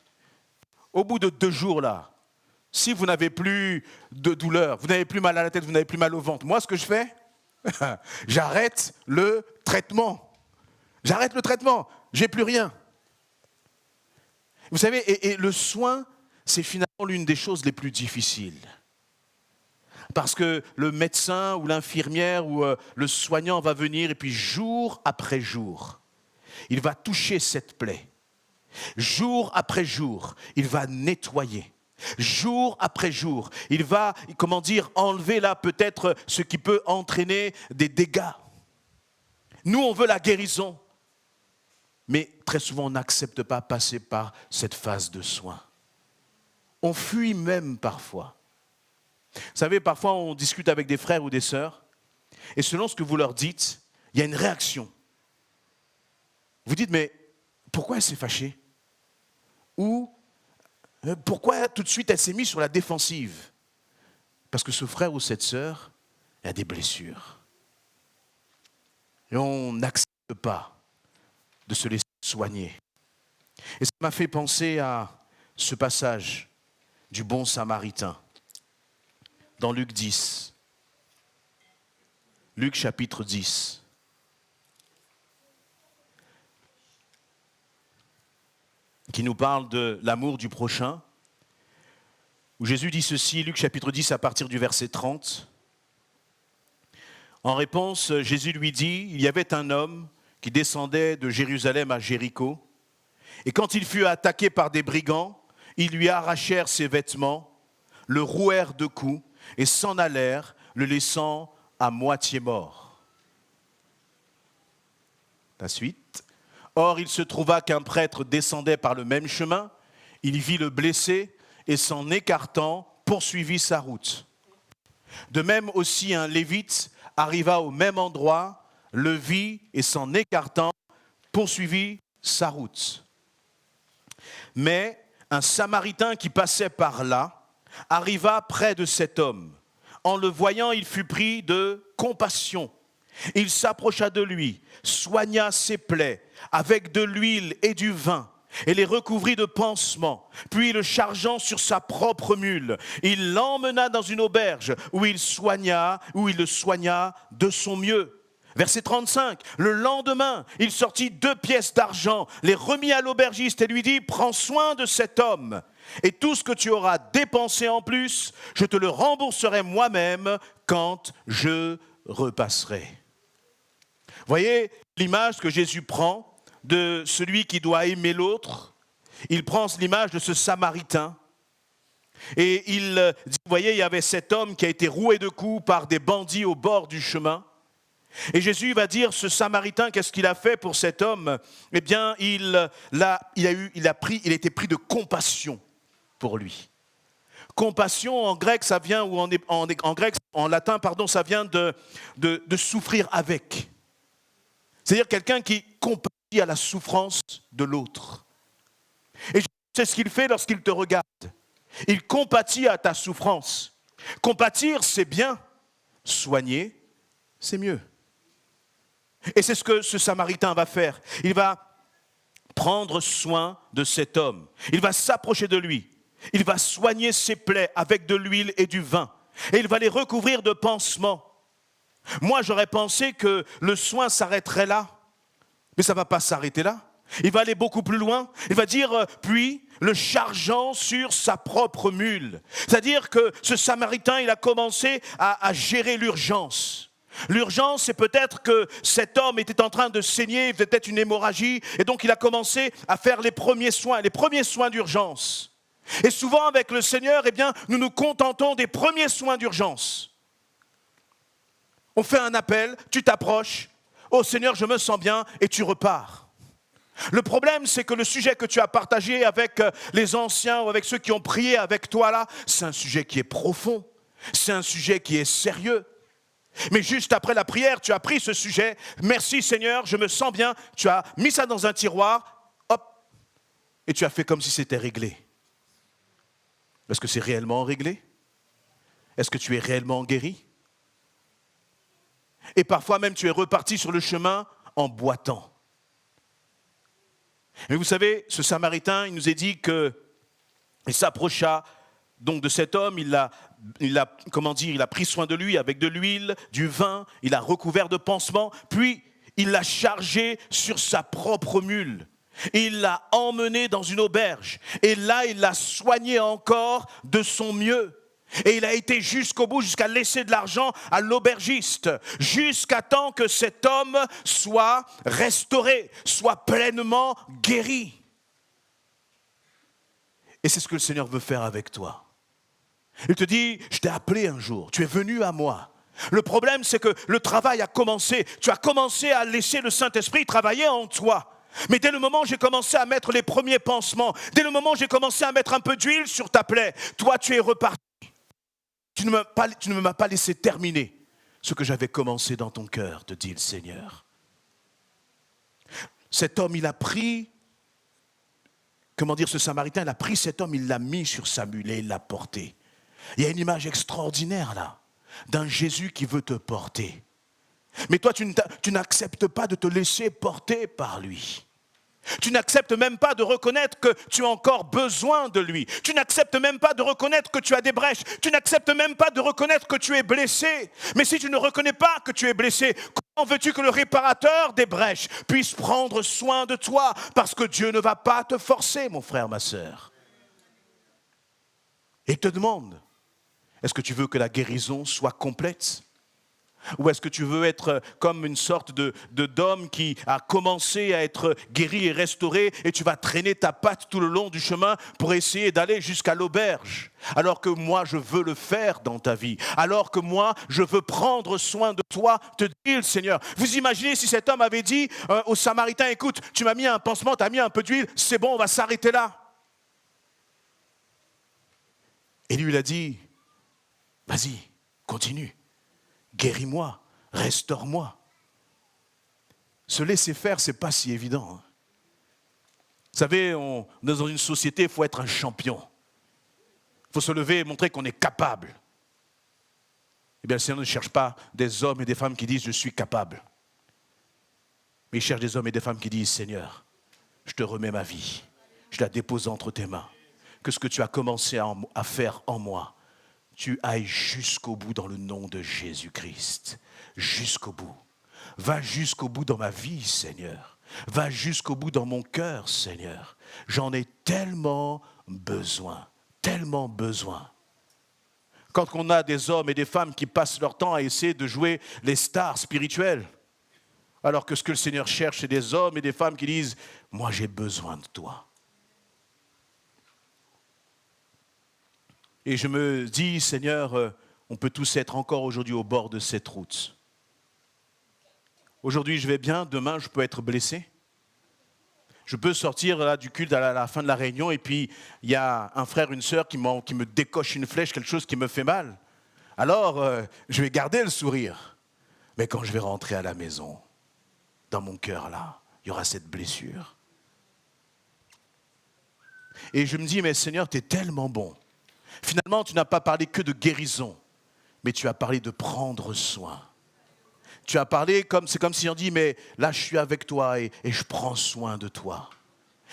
Au bout de 2 jours, là, si vous n'avez plus de douleur, vous n'avez plus mal à la tête, vous n'avez plus mal au ventre, moi, ce que je fais, j'arrête le traitement. J'arrête le traitement, j'ai plus rien. Vous savez, et le soin, c'est finalement l'une des choses les plus difficiles. Parce que le médecin ou l'infirmière ou le soignant va venir et puis jour après jour, il va toucher cette plaie. Jour après jour, il va nettoyer. Jour après jour, il va, enlever là peut-être ce qui peut entraîner des dégâts. Nous, on veut la guérison. Mais très souvent, on n'accepte pas passer par cette phase de soin. On fuit même parfois. Vous savez, parfois, on discute avec des frères ou des sœurs, et selon ce que vous leur dites, il y a une réaction. Vous dites, mais pourquoi elle s'est fâchée? Ou pourquoi tout de suite elle s'est mise sur la défensive? Parce que ce frère ou cette sœur a des blessures. Et on n'accepte pas de se laisser soigner. Et ça m'a fait penser à ce passage du bon samaritain dans Luc 10. Luc chapitre 10. qui nous parle de l'amour du prochain, où Jésus dit ceci, Luc chapitre 10 à partir du verset 30. En réponse, Jésus lui dit, il y avait un homme qui descendait de Jérusalem à Jéricho, et quand il fut attaqué par des brigands, ils lui arrachèrent ses vêtements, le rouèrent de coups et s'en allèrent, le laissant à moitié mort. La suite. Or, il se trouva qu'un prêtre descendait par le même chemin, il vit le blessé et s'en écartant, poursuivit sa route. De même aussi un lévite arriva au même endroit, le vit et s'en écartant, poursuivit sa route. Mais un Samaritain qui passait par là arriva près de cet homme. En le voyant, il fut pris de compassion. Il s'approcha de lui, soigna ses plaies avec de l'huile et du vin et les recouvrit de pansements. Puis le chargeant sur sa propre mule, il l'emmena dans une auberge où il le soigna de son mieux. Verset 35, le lendemain, il sortit 2 pièces d'argent, les remit à l'aubergiste et lui dit, prends soin de cet homme. Et tout ce que tu auras dépensé en plus, je te le rembourserai moi-même quand je repasserai. Voyez l'image que Jésus prend de celui qui doit aimer l'autre. Il prend l'image de ce Samaritain. Et il dit, vous voyez, il y avait cet homme qui a été roué de coups par des bandits au bord du chemin. Et Jésus va dire, ce Samaritain, qu'est-ce qu'il a fait pour cet homme? Eh bien, il a été pris de compassion pour lui. Compassion, en grec, ça vient, ou en latin, ça vient de souffrir avec. C'est-à-dire quelqu'un qui compatit à la souffrance de l'autre. Et c'est ce qu'il fait lorsqu'il te regarde. Il compatit à ta souffrance. Compatir, c'est bien. Soigner, c'est mieux. Et c'est ce que ce Samaritain va faire. Il va prendre soin de cet homme. Il va s'approcher de lui. Il va soigner ses plaies avec de l'huile et du vin. Et il va les recouvrir de pansements. Moi, j'aurais pensé que le soin s'arrêterait là. Mais ça ne va pas s'arrêter là. Il va aller beaucoup plus loin. Il va dire, puis, le chargeant sur sa propre mule. C'est-à-dire que ce Samaritain, il a commencé à gérer l'urgence. L'urgence, c'est peut-être que cet homme était en train de saigner, peut-être une hémorragie, et donc il a commencé à faire les premiers soins d'urgence. Et souvent avec le Seigneur, eh bien, nous nous contentons des premiers soins d'urgence. On fait un appel, tu t'approches, oh Seigneur, je me sens bien, et tu repars. Le problème, c'est que le sujet que tu as partagé avec les anciens ou avec ceux qui ont prié avec toi là, c'est un sujet qui est profond, c'est un sujet qui est sérieux. Mais juste après la prière, tu as pris ce sujet, merci Seigneur, je me sens bien, tu as mis ça dans un tiroir, hop, et tu as fait comme si c'était réglé. Est-ce que c'est réellement réglé? Est-ce que tu es réellement guéri? Et parfois même tu es reparti sur le chemin en boitant. Mais vous savez, ce Samaritain, il nous est dit qu'il s'approcha donc de cet homme, il a pris soin de lui avec de l'huile, du vin, il a recouvert de pansements, puis il l'a chargé sur sa propre mule. Il l'a emmené dans une auberge et là il l'a soigné encore de son mieux. Et il a été jusqu'au bout, jusqu'à laisser de l'argent à l'aubergiste, jusqu'à temps que cet homme soit restauré, soit pleinement guéri. Et c'est ce que le Seigneur veut faire avec toi. Il te dit, je t'ai appelé un jour, tu es venu à moi. Le problème, c'est que le travail a commencé. Tu as commencé à laisser le Saint-Esprit travailler en toi. Mais dès le moment où j'ai commencé à mettre les premiers pansements, dès le moment où j'ai commencé à mettre un peu d'huile sur ta plaie, toi, tu es reparti. Tu ne m'as pas laissé terminer ce que j'avais commencé dans ton cœur, te dit le Seigneur. Cet homme, il a pris, ce Samaritain, il a pris cet homme, il l'a mis sur sa mule et il l'a porté. Il y a une image extraordinaire là, d'un Jésus qui veut te porter. Mais toi, tu n'acceptes pas de te laisser porter par lui. Tu n'acceptes même pas de reconnaître que tu as encore besoin de lui. Tu n'acceptes même pas de reconnaître que tu as des brèches. Tu n'acceptes même pas de reconnaître que tu es blessé. Mais si tu ne reconnais pas que tu es blessé, comment Comment veux-tu que le réparateur des brèches puisse prendre soin de toi? Parce que Dieu ne va pas te forcer, mon frère, ma sœur. Et il te demande, est-ce que tu veux que la guérison soit complète? Ou est-ce que tu veux être comme une sorte d'homme qui a commencé à être guéri et restauré et tu vas traîner ta patte tout le long du chemin pour essayer d'aller jusqu'à l'auberge? Alors que moi, je veux le faire dans ta vie. Alors que moi, je veux prendre soin de toi, te dit le Seigneur. Vous imaginez si cet homme avait dit au Samaritain, écoute, tu m'as mis un pansement, tu as mis un peu d'huile, c'est bon, on va s'arrêter là. Et lui, il a dit, vas-y, continue. Guéris-moi, restaure-moi. Se laisser faire, ce n'est pas si évident. Vous savez, on est dans une société, il faut être un champion. Il faut se lever et montrer qu'on est capable. Eh bien, le Seigneur ne cherche pas des hommes et des femmes qui disent « je suis capable ». Mais il cherche des hommes et des femmes qui disent « Seigneur, je te remets ma vie, je la dépose entre tes mains. Que ce que tu as commencé à faire en moi, tu ailles jusqu'au bout dans le nom de Jésus-Christ. Jusqu'au bout. Va jusqu'au bout dans ma vie, Seigneur. Va jusqu'au bout dans mon cœur, Seigneur. J'en ai tellement besoin. Tellement besoin. Quand on a des hommes et des femmes qui passent leur temps à essayer de jouer les stars spirituelles, alors que ce que le Seigneur cherche, c'est des hommes et des femmes qui disent « Moi, j'ai besoin de toi ». Et je me dis, Seigneur, on peut tous être encore aujourd'hui au bord de cette route. Aujourd'hui, je vais bien, demain, je peux être blessé. Je peux sortir là, du culte à la fin de la réunion et puis il y a un frère, une sœur qui me décoche une flèche, quelque chose qui me fait mal. Alors, je vais garder le sourire. Mais quand je vais rentrer à la maison, dans mon cœur là, il y aura cette blessure. Et je me dis, mais Seigneur, tu es tellement bon. Finalement, tu n'as pas parlé que de guérison, mais tu as parlé de prendre soin. Tu as parlé c'est comme si on dit, mais là je suis avec toi et je prends soin de toi.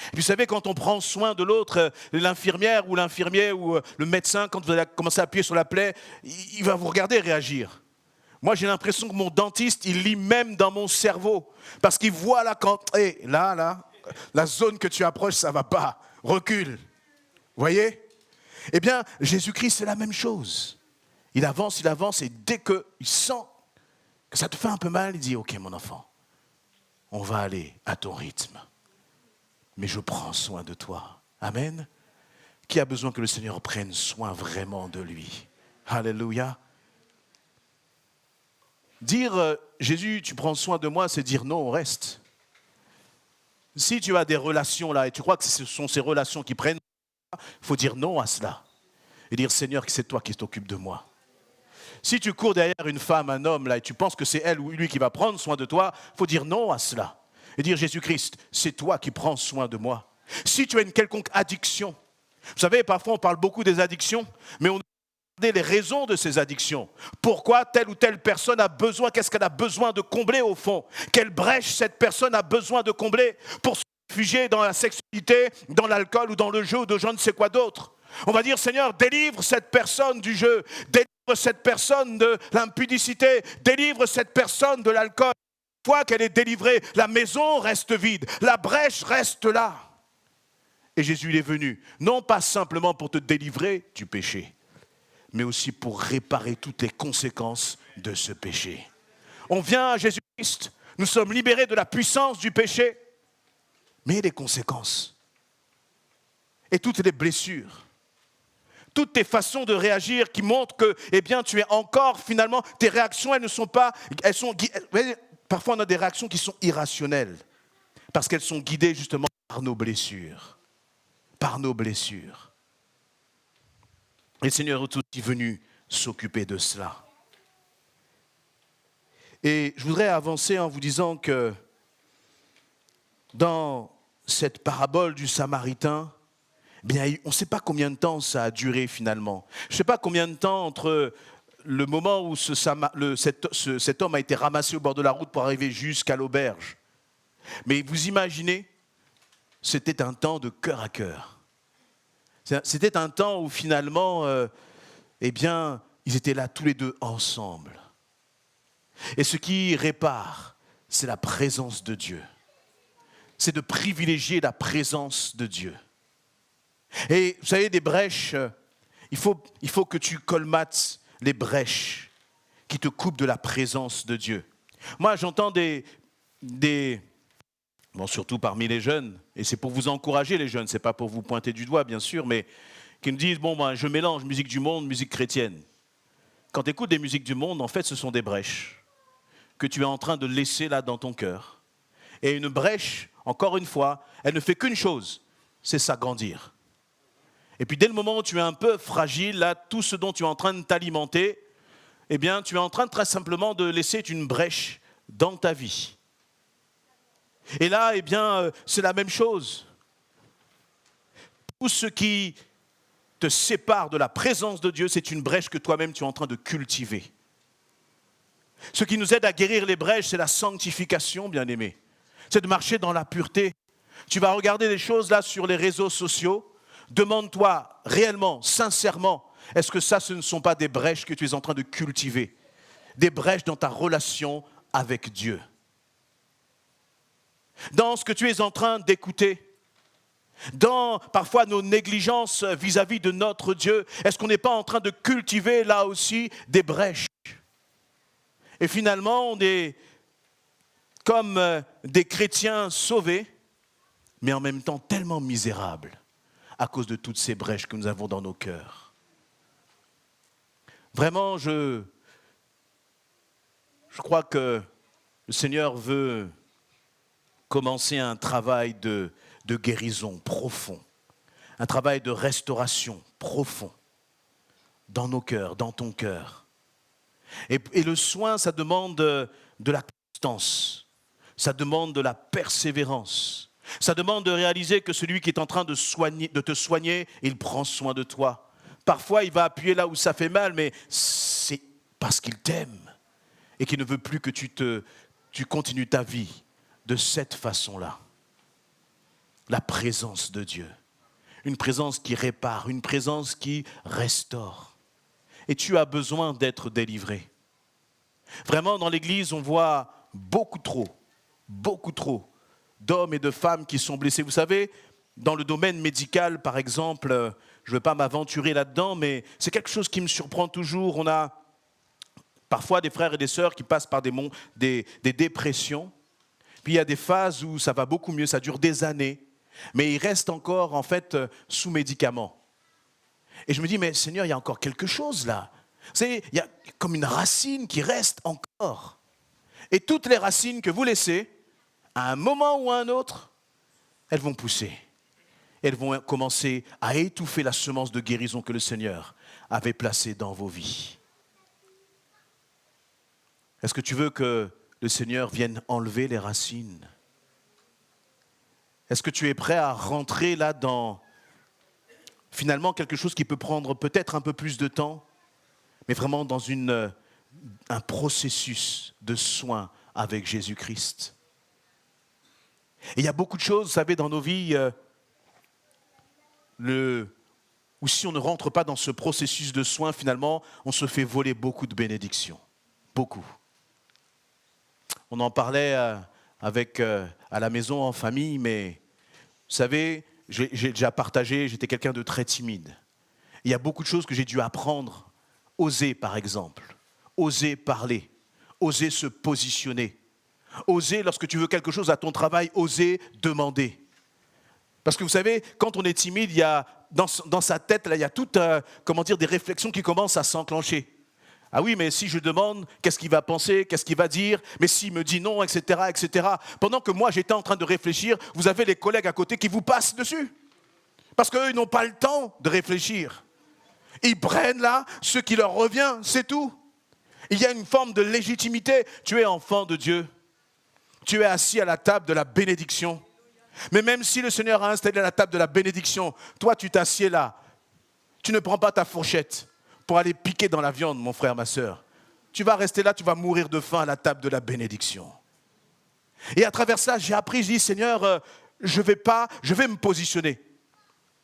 Et puis, vous savez, quand on prend soin de l'autre, l'infirmière ou l'infirmier ou le médecin, quand vous allez commencer à appuyer sur la plaie, il va vous regarder réagir. Moi, j'ai l'impression que mon dentiste, il lit même dans mon cerveau. Parce qu'il voit là, là, la zone que tu approches, ça ne va pas. Recule. Vous voyez ? Eh bien, Jésus-Christ, c'est la même chose. Il avance, et dès qu'il sent que ça te fait un peu mal, il dit, ok mon enfant, on va aller à ton rythme. Mais je prends soin de toi. Amen. Qui a besoin que le Seigneur prenne soin vraiment de lui? Alléluia. Dire, Jésus, tu prends soin de moi, c'est dire non, on reste. Si tu as des relations là et tu crois que ce sont ces relations qui prennent, il faut dire non à cela. Et dire, Seigneur, c'est toi qui t'occupes de moi. Si tu cours derrière une femme, un homme, là, et tu penses que c'est elle ou lui qui va prendre soin de toi, il faut dire non à cela. Et dire, Jésus-Christ, c'est toi qui prends soin de moi. Si tu as une quelconque addiction, vous savez, parfois on parle beaucoup des addictions, mais on regarde les raisons de ces addictions. Pourquoi telle ou telle personne a besoin, qu'est-ce qu'elle a besoin de combler au fond? Quelle brèche cette personne a besoin de combler pour se réfugier dans la sexualité, dans l'alcool ou dans le jeu ou de je ne sais quoi d'autre? On va dire, Seigneur, délivre cette personne du jeu, délivre cette personne de l'impudicité, délivre cette personne de l'alcool. Une fois qu'elle est délivrée, la maison reste vide, la brèche reste là. Et Jésus il est venu, non pas simplement pour te délivrer du péché, mais aussi pour réparer toutes les conséquences de ce péché. On vient à Jésus-Christ, nous sommes libérés de la puissance du péché, mais les conséquences et toutes les blessures. Toutes tes façons de réagir qui montrent que, eh bien, tu es encore, finalement, tes réactions, elles ne sont pas, parfois on a des réactions qui sont irrationnelles, parce qu'elles sont guidées justement par nos blessures. Par nos blessures. Et le Seigneur est aussi venu s'occuper de cela. Et je voudrais avancer en vous disant que dans cette parabole du Samaritain, bien, on ne sait pas combien de temps ça a duré finalement. Je ne sais pas combien de temps entre le moment où cet homme a été ramassé au bord de la route pour arriver jusqu'à l'auberge. Mais vous imaginez, c'était un temps de cœur à cœur. C'était un temps où finalement, eh bien, ils étaient là tous les deux ensemble. Et ce qui répare, c'est la présence de Dieu. C'est de privilégier la présence de Dieu. Et vous savez, des brèches, il faut que tu colmates les brèches qui te coupent de la présence de Dieu. Moi, j'entends bon, surtout parmi les jeunes, et c'est pour vous encourager les jeunes, c'est pas pour vous pointer du doigt bien sûr, mais qui me disent, bon, je mélange musique du monde, musique chrétienne. Quand tu écoutes des musiques du monde, en fait, ce sont des brèches que tu es en train de laisser là dans ton cœur. Et une brèche, encore une fois, elle ne fait qu'une chose, c'est s'agrandir. Et puis dès le moment où tu es un peu fragile, là, tout ce dont tu es en train de t'alimenter, eh bien, tu es en train très simplement de laisser une brèche dans ta vie. Et là, eh bien, c'est la même chose. Tout ce qui te sépare de la présence de Dieu, c'est une brèche que toi-même tu es en train de cultiver. Ce qui nous aide à guérir les brèches, c'est la sanctification, bien-aimés. C'est de marcher dans la pureté. Tu vas regarder des choses là sur les réseaux sociaux. Demande-toi réellement, sincèrement, est-ce que ça, ce ne sont pas des brèches que tu es en train de cultiver? Des brèches dans ta relation avec Dieu. Dans ce que tu es en train d'écouter. Dans parfois nos négligences vis-à-vis de notre Dieu. Est-ce qu'on n'est pas en train de cultiver là aussi des brèches? Et finalement, on est comme des chrétiens sauvés, mais en même temps tellement misérables à cause de toutes ces brèches que nous avons dans nos cœurs. Vraiment, je crois que le Seigneur veut commencer un travail de guérison profond, un travail de restauration profond dans nos cœurs, dans ton cœur. Et le soin, ça demande de la constance, ça demande de la persévérance, ça demande de réaliser que celui qui est en train de te soigner, il prend soin de toi. Parfois, il va appuyer là où ça fait mal, mais c'est parce qu'il t'aime et qu'il ne veut plus que tu continues ta vie de cette façon-là. La présence de Dieu, une présence qui répare, une présence qui restaure. Et tu as besoin d'être délivré. Vraiment, dans l'Église, on voit beaucoup trop d'hommes et de femmes qui sont blessés. Vous savez, dans le domaine médical, par exemple, je ne veux pas m'aventurer là-dedans, mais c'est quelque chose qui me surprend toujours. On a parfois des frères et des sœurs qui passent par des dépressions. Puis il y a des phases où ça va beaucoup mieux, ça dure des années. Mais ils restent encore, en fait, sous médicaments. Et je me dis, mais Seigneur, il y a encore quelque chose là. Vous savez, il y a comme une racine qui reste encore. Et toutes les racines que vous laissez, à un moment ou à un autre, elles vont pousser. Elles vont commencer à étouffer la semence de guérison que le Seigneur avait placée dans vos vies. Est-ce que tu veux que le Seigneur vienne enlever les racines? Est-ce que tu es prêt à rentrer là dans finalement quelque chose qui peut prendre peut-être un peu plus de temps, mais vraiment dans un processus de soin avec Jésus-Christ? Et il y a beaucoup de choses, vous savez, dans nos vies, où si on ne rentre pas dans ce processus de soin, finalement, on se fait voler beaucoup de bénédictions. Beaucoup. On en parlait à la maison, en famille, mais vous savez, j'ai déjà partagé, j'étais quelqu'un de très timide. Il y a beaucoup de choses que j'ai dû apprendre. Oser, par exemple. Oser parler. Oser se positionner. Oser, lorsque tu veux quelque chose à ton travail, oser demander. Parce que vous savez, quand on est timide, il y a, dans sa tête, là, il y a toutes des réflexions qui commencent à s'enclencher. Ah oui, mais si je demande, qu'est-ce qu'il va penser, qu'est-ce qu'il va dire? Mais s'il me dit non, etc., etc. Pendant que moi, j'étais en train de réfléchir, vous avez les collègues à côté qui vous passent dessus. Parce qu'eux, ils n'ont pas le temps de réfléchir. Ils prennent là ce qui leur revient, c'est tout. Il y a une forme de légitimité. Tu es enfant de Dieu. Tu es assis à la table de la bénédiction. Mais même si le Seigneur a installé la table de la bénédiction, toi, tu t'assieds là. Tu ne prends pas ta fourchette pour aller piquer dans la viande, mon frère, ma sœur. Tu vas rester là, tu vas mourir de faim à la table de la bénédiction. Et à travers ça, j'ai appris, je dis, Seigneur, je vais me positionner.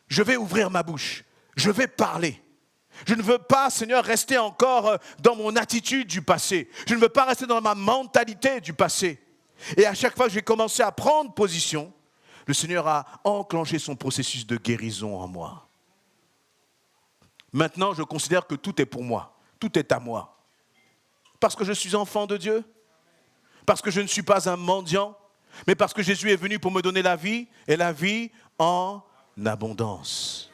Je vais ouvrir ma bouche. Je vais parler. Je ne veux pas, Seigneur, rester encore dans mon attitude du passé. Je ne veux pas rester dans ma mentalité du passé. Et à chaque fois que j'ai commencé à prendre position, le Seigneur a enclenché son processus de guérison en moi. Maintenant, je considère que tout est pour moi. Tout est à moi. Parce que je suis enfant de Dieu. Parce que je ne suis pas un mendiant. Mais parce que Jésus est venu pour me donner la vie. Et la vie en abondance.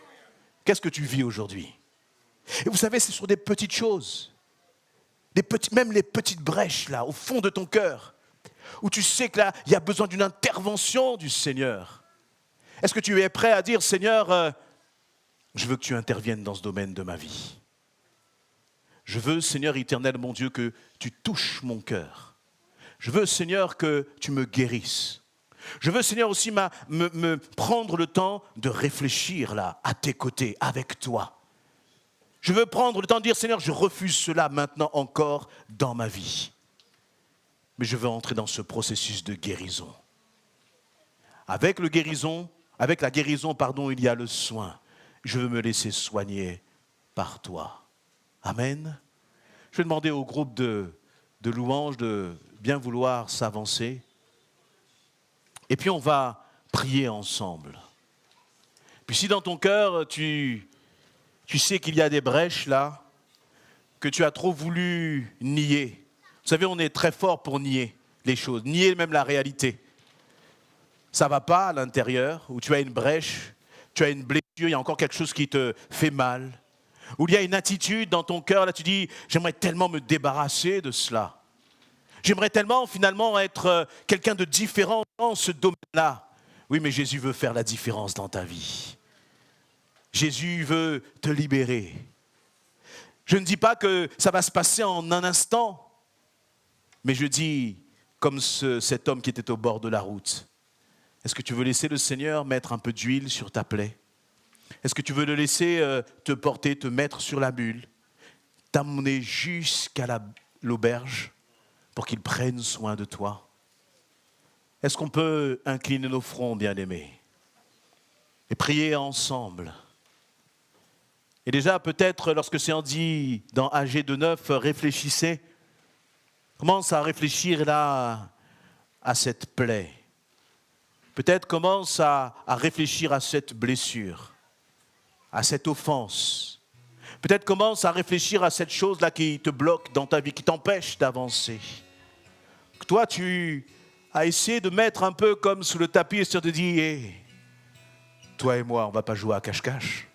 Qu'est-ce que tu vis aujourd'hui? Et vous savez, c'est sur des petites choses. Même les petites brèches là, au fond de ton cœur. Où tu sais que là, il y a besoin d'une intervention du Seigneur. Est-ce que tu es prêt à dire, Seigneur, je veux que tu interviennes dans ce domaine de ma vie. Je veux, Seigneur éternel, mon Dieu, que tu touches mon cœur. Je veux, Seigneur, que tu me guérisses. Je veux, Seigneur, aussi me prendre le temps de réfléchir là, à tes côtés, avec toi. Je veux prendre le temps de dire, Seigneur, je refuse cela maintenant encore dans ma vie. Mais je veux entrer dans ce processus de guérison. Avec la guérison, il y a le soin. Je veux me laisser soigner par toi. Amen. Je vais demander au groupe de louanges de bien vouloir s'avancer. Et puis on va prier ensemble. Puis si dans ton cœur, tu sais qu'il y a des brèches là, que tu as trop voulu nier. Vous savez, on est très fort pour nier les choses, nier même la réalité. Ça ne va pas à l'intérieur, où tu as une brèche, tu as une blessure, il y a encore quelque chose qui te fait mal. Où il y a une attitude dans ton cœur, là tu dis, j'aimerais tellement me débarrasser de cela. J'aimerais tellement finalement être quelqu'un de différent dans ce domaine-là. Oui, mais Jésus veut faire la différence dans ta vie. Jésus veut te libérer. Je ne dis pas que ça va se passer en un instant, mais je dis, comme cet homme qui était au bord de la route, est-ce que tu veux laisser le Seigneur mettre un peu d'huile sur ta plaie? Est-ce que tu veux le laisser te porter, te mettre sur la mule, t'amener jusqu'à l'auberge pour qu'il prenne soin de toi? Est-ce qu'on peut incliner nos fronts, bien-aimés, et prier ensemble? Et déjà, peut-être, lorsque c'est dit dans AG 2.9, réfléchissez, commence à réfléchir là à cette plaie. Peut-être commence à réfléchir à cette blessure, à cette offense. Peut-être commence à réfléchir à cette chose-là qui te bloque dans ta vie, qui t'empêche d'avancer. Que toi, tu as essayé de mettre un peu comme sous le tapis et de te dire, hey, toi et moi, on ne va pas jouer à cache-cache.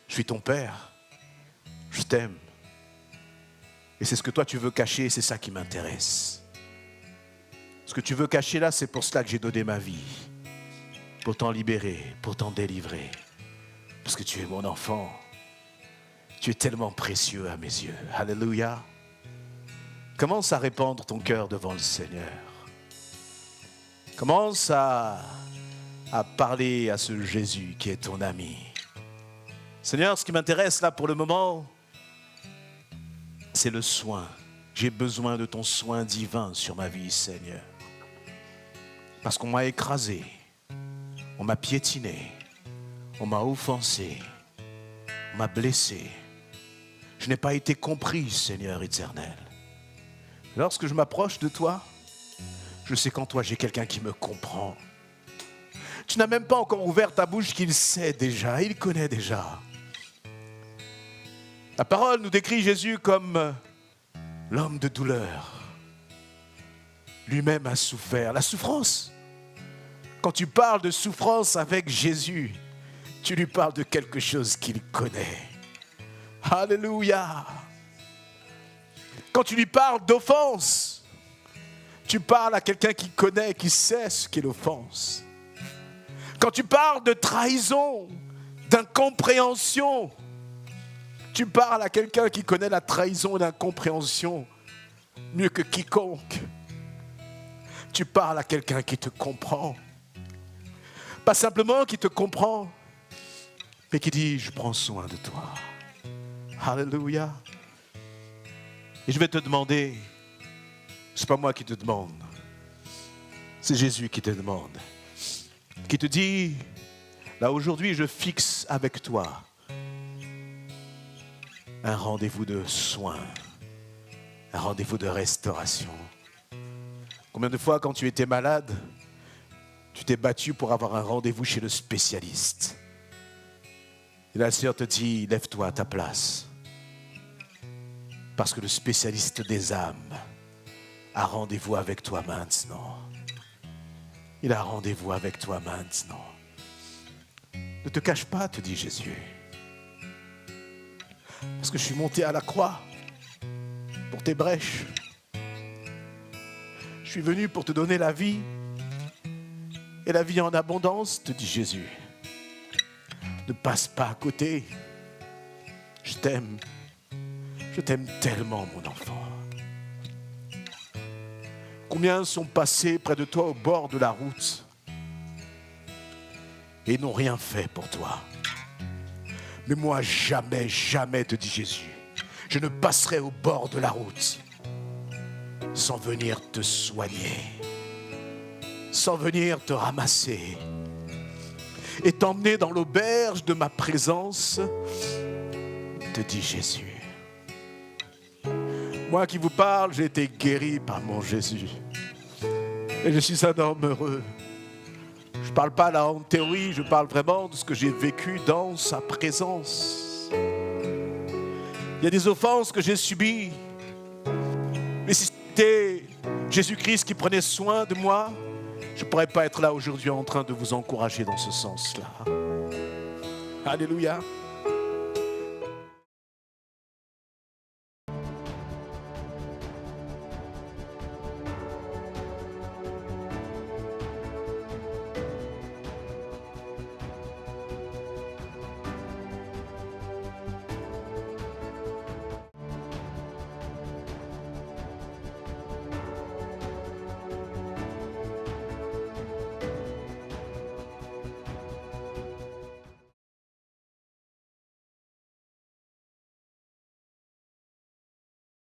Je suis ton père, je t'aime. Et c'est ce que toi tu veux cacher, c'est ça qui m'intéresse. Ce que tu veux cacher là, c'est pour cela que j'ai donné ma vie. Pour t'en libérer, pour t'en délivrer. Parce que tu es mon enfant. Tu es tellement précieux à mes yeux. Alléluia. Commence à répandre ton cœur devant le Seigneur. Commence à parler à ce Jésus qui est ton ami. Seigneur, ce qui m'intéresse là pour le moment, c'est le soin. J'ai besoin de ton soin divin sur ma vie, Seigneur. Parce qu'on m'a écrasé, on m'a piétiné, on m'a offensé, on m'a blessé. Je n'ai pas été compris, Seigneur éternel. Lorsque je m'approche de toi, je sais qu'en toi j'ai quelqu'un qui me comprend. Tu n'as même pas encore ouvert ta bouche qu'il sait déjà, il connaît déjà. La parole nous décrit Jésus comme l'homme de douleur. Lui-même a souffert. La souffrance. Quand tu parles de souffrance avec Jésus, tu lui parles de quelque chose qu'il connaît. Alléluia. Quand tu lui parles d'offense, tu parles à quelqu'un qui connaît, qui sait ce qu'est l'offense. Quand tu parles de trahison, d'incompréhension, tu parles à quelqu'un qui connaît la trahison et l'incompréhension mieux que quiconque. Tu parles à quelqu'un qui te comprend. Pas simplement qui te comprend, mais qui dit, je prends soin de toi. Alléluia. Et je vais te demander, c'est pas moi qui te demande, c'est Jésus qui te demande, qui te dit, là aujourd'hui je fixe avec toi un rendez-vous de soins, un rendez-vous de restauration. Combien de fois, quand tu étais malade, tu t'es battu pour avoir un rendez-vous chez le spécialiste. Et la sœur te dit, lève-toi à ta place. Parce que le spécialiste des âmes a rendez-vous avec toi maintenant. Il a rendez-vous avec toi maintenant. Ne te cache pas, te dit Jésus. Parce que je suis monté à la croix pour tes brèches. Je suis venu pour te donner la vie. Et la vie en abondance, te dit Jésus. Ne passe pas à côté. Je t'aime. Je t'aime tellement, mon enfant. Combien sont passés près de toi au bord de la route et n'ont rien fait pour toi. Mais moi, jamais, jamais, te dit Jésus, je ne passerai au bord de la route sans venir te soigner, sans venir te ramasser et t'emmener dans l'auberge de ma présence, te dit Jésus. Moi qui vous parle, j'ai été guéri par mon Jésus. Et je suis un homme heureux. Je ne parle pas là en théorie, je parle vraiment de ce que j'ai vécu dans sa présence. Il y a des offenses que j'ai subies. Mais si c'était Jésus-Christ qui prenait soin de moi, je ne pourrais pas être là aujourd'hui en train de vous encourager dans ce sens-là. Alléluia.